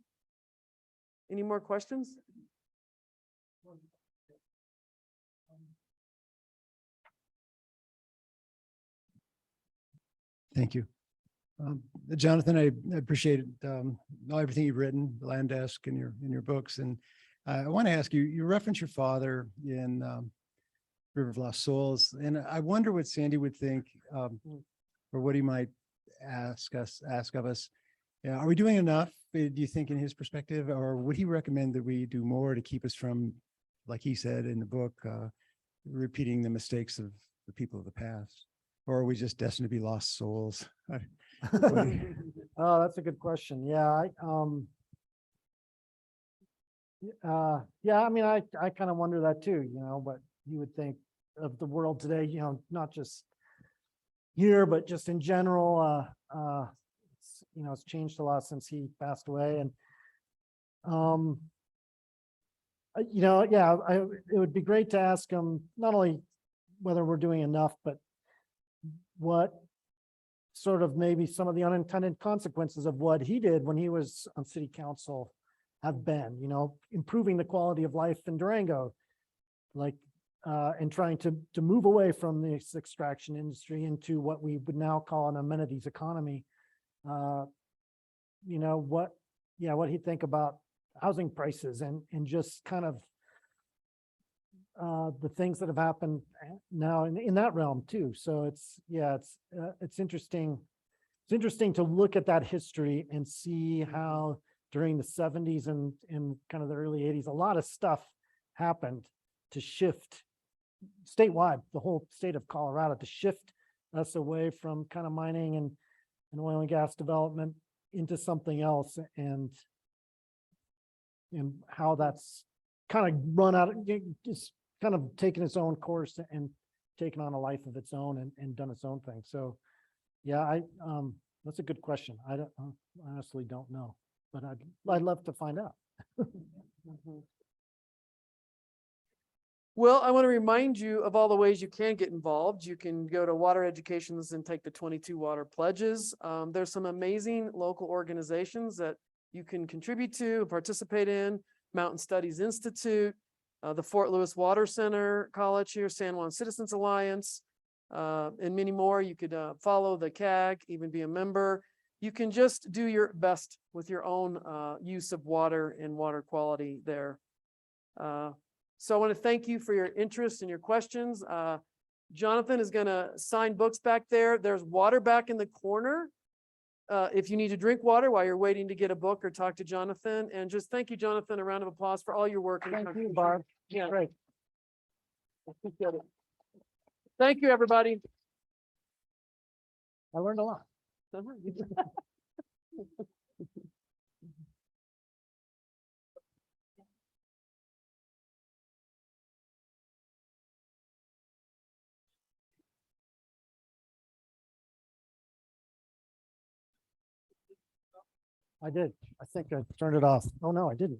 Any more questions? Thank you. Jonathan, I appreciate everything you've written, the Land Desk, in your books. And I want to ask you, you reference your father in River of Lost Souls. And I wonder what Sandy would think, or what he might ask of us. Yeah, are we doing enough, do you think, in his perspective, or would he recommend that we do more to keep us from, like he said in the book, repeating the mistakes of the people of the past? Or are we just destined to be lost souls? Oh, that's a good question. Yeah, yeah, I mean, I kind of wonder that too, what you would think of the world today, not just here, but just in general. It's changed a lot since he passed away. And, yeah, it would be great to ask him not only whether we're doing enough, but what sort of maybe some of the unintended consequences of what he did when he was on city council have been, improving the quality of life in Durango, like, and trying to move away from this extraction industry into what we would now call an amenities economy. What he'd think about housing prices and just kind of the things that have happened now in that realm too. So it's interesting. It's interesting to look at that history and see how during the 70s and kind of the early 80s, a lot of stuff happened to shift statewide, the whole state of Colorado, to shift us away from kind of mining and oil and gas development into something else, and how that's kind of run out, just kind of taken its own course and taken on a life of its own and done its own thing. So yeah, that's a good question. I honestly don't know, but I'd love to find out. Well, I want to remind you of all the ways you can get involved. You can go to Water Educations and take the 22 water pledges. There's some amazing local organizations that you can contribute to, participate in. Mountain Studies Institute, the Fort Lewis Water Center College here, San Juan Citizens Alliance, and many more. You could follow the CAG, even be a member. You can just do your best with your own use of water and water quality there. So I want to thank you for your interest and your questions. Jonathan is going to sign books back there. There's water back in the corner. If you need to drink water while you're waiting to get a book or talk to Jonathan. And just thank you, Jonathan. A round of applause for all your work. Thank you, Barb. Yeah. Great. Appreciate it. Thank you, everybody. I learned a lot. I did. I think I turned it off. Oh, no, I didn't.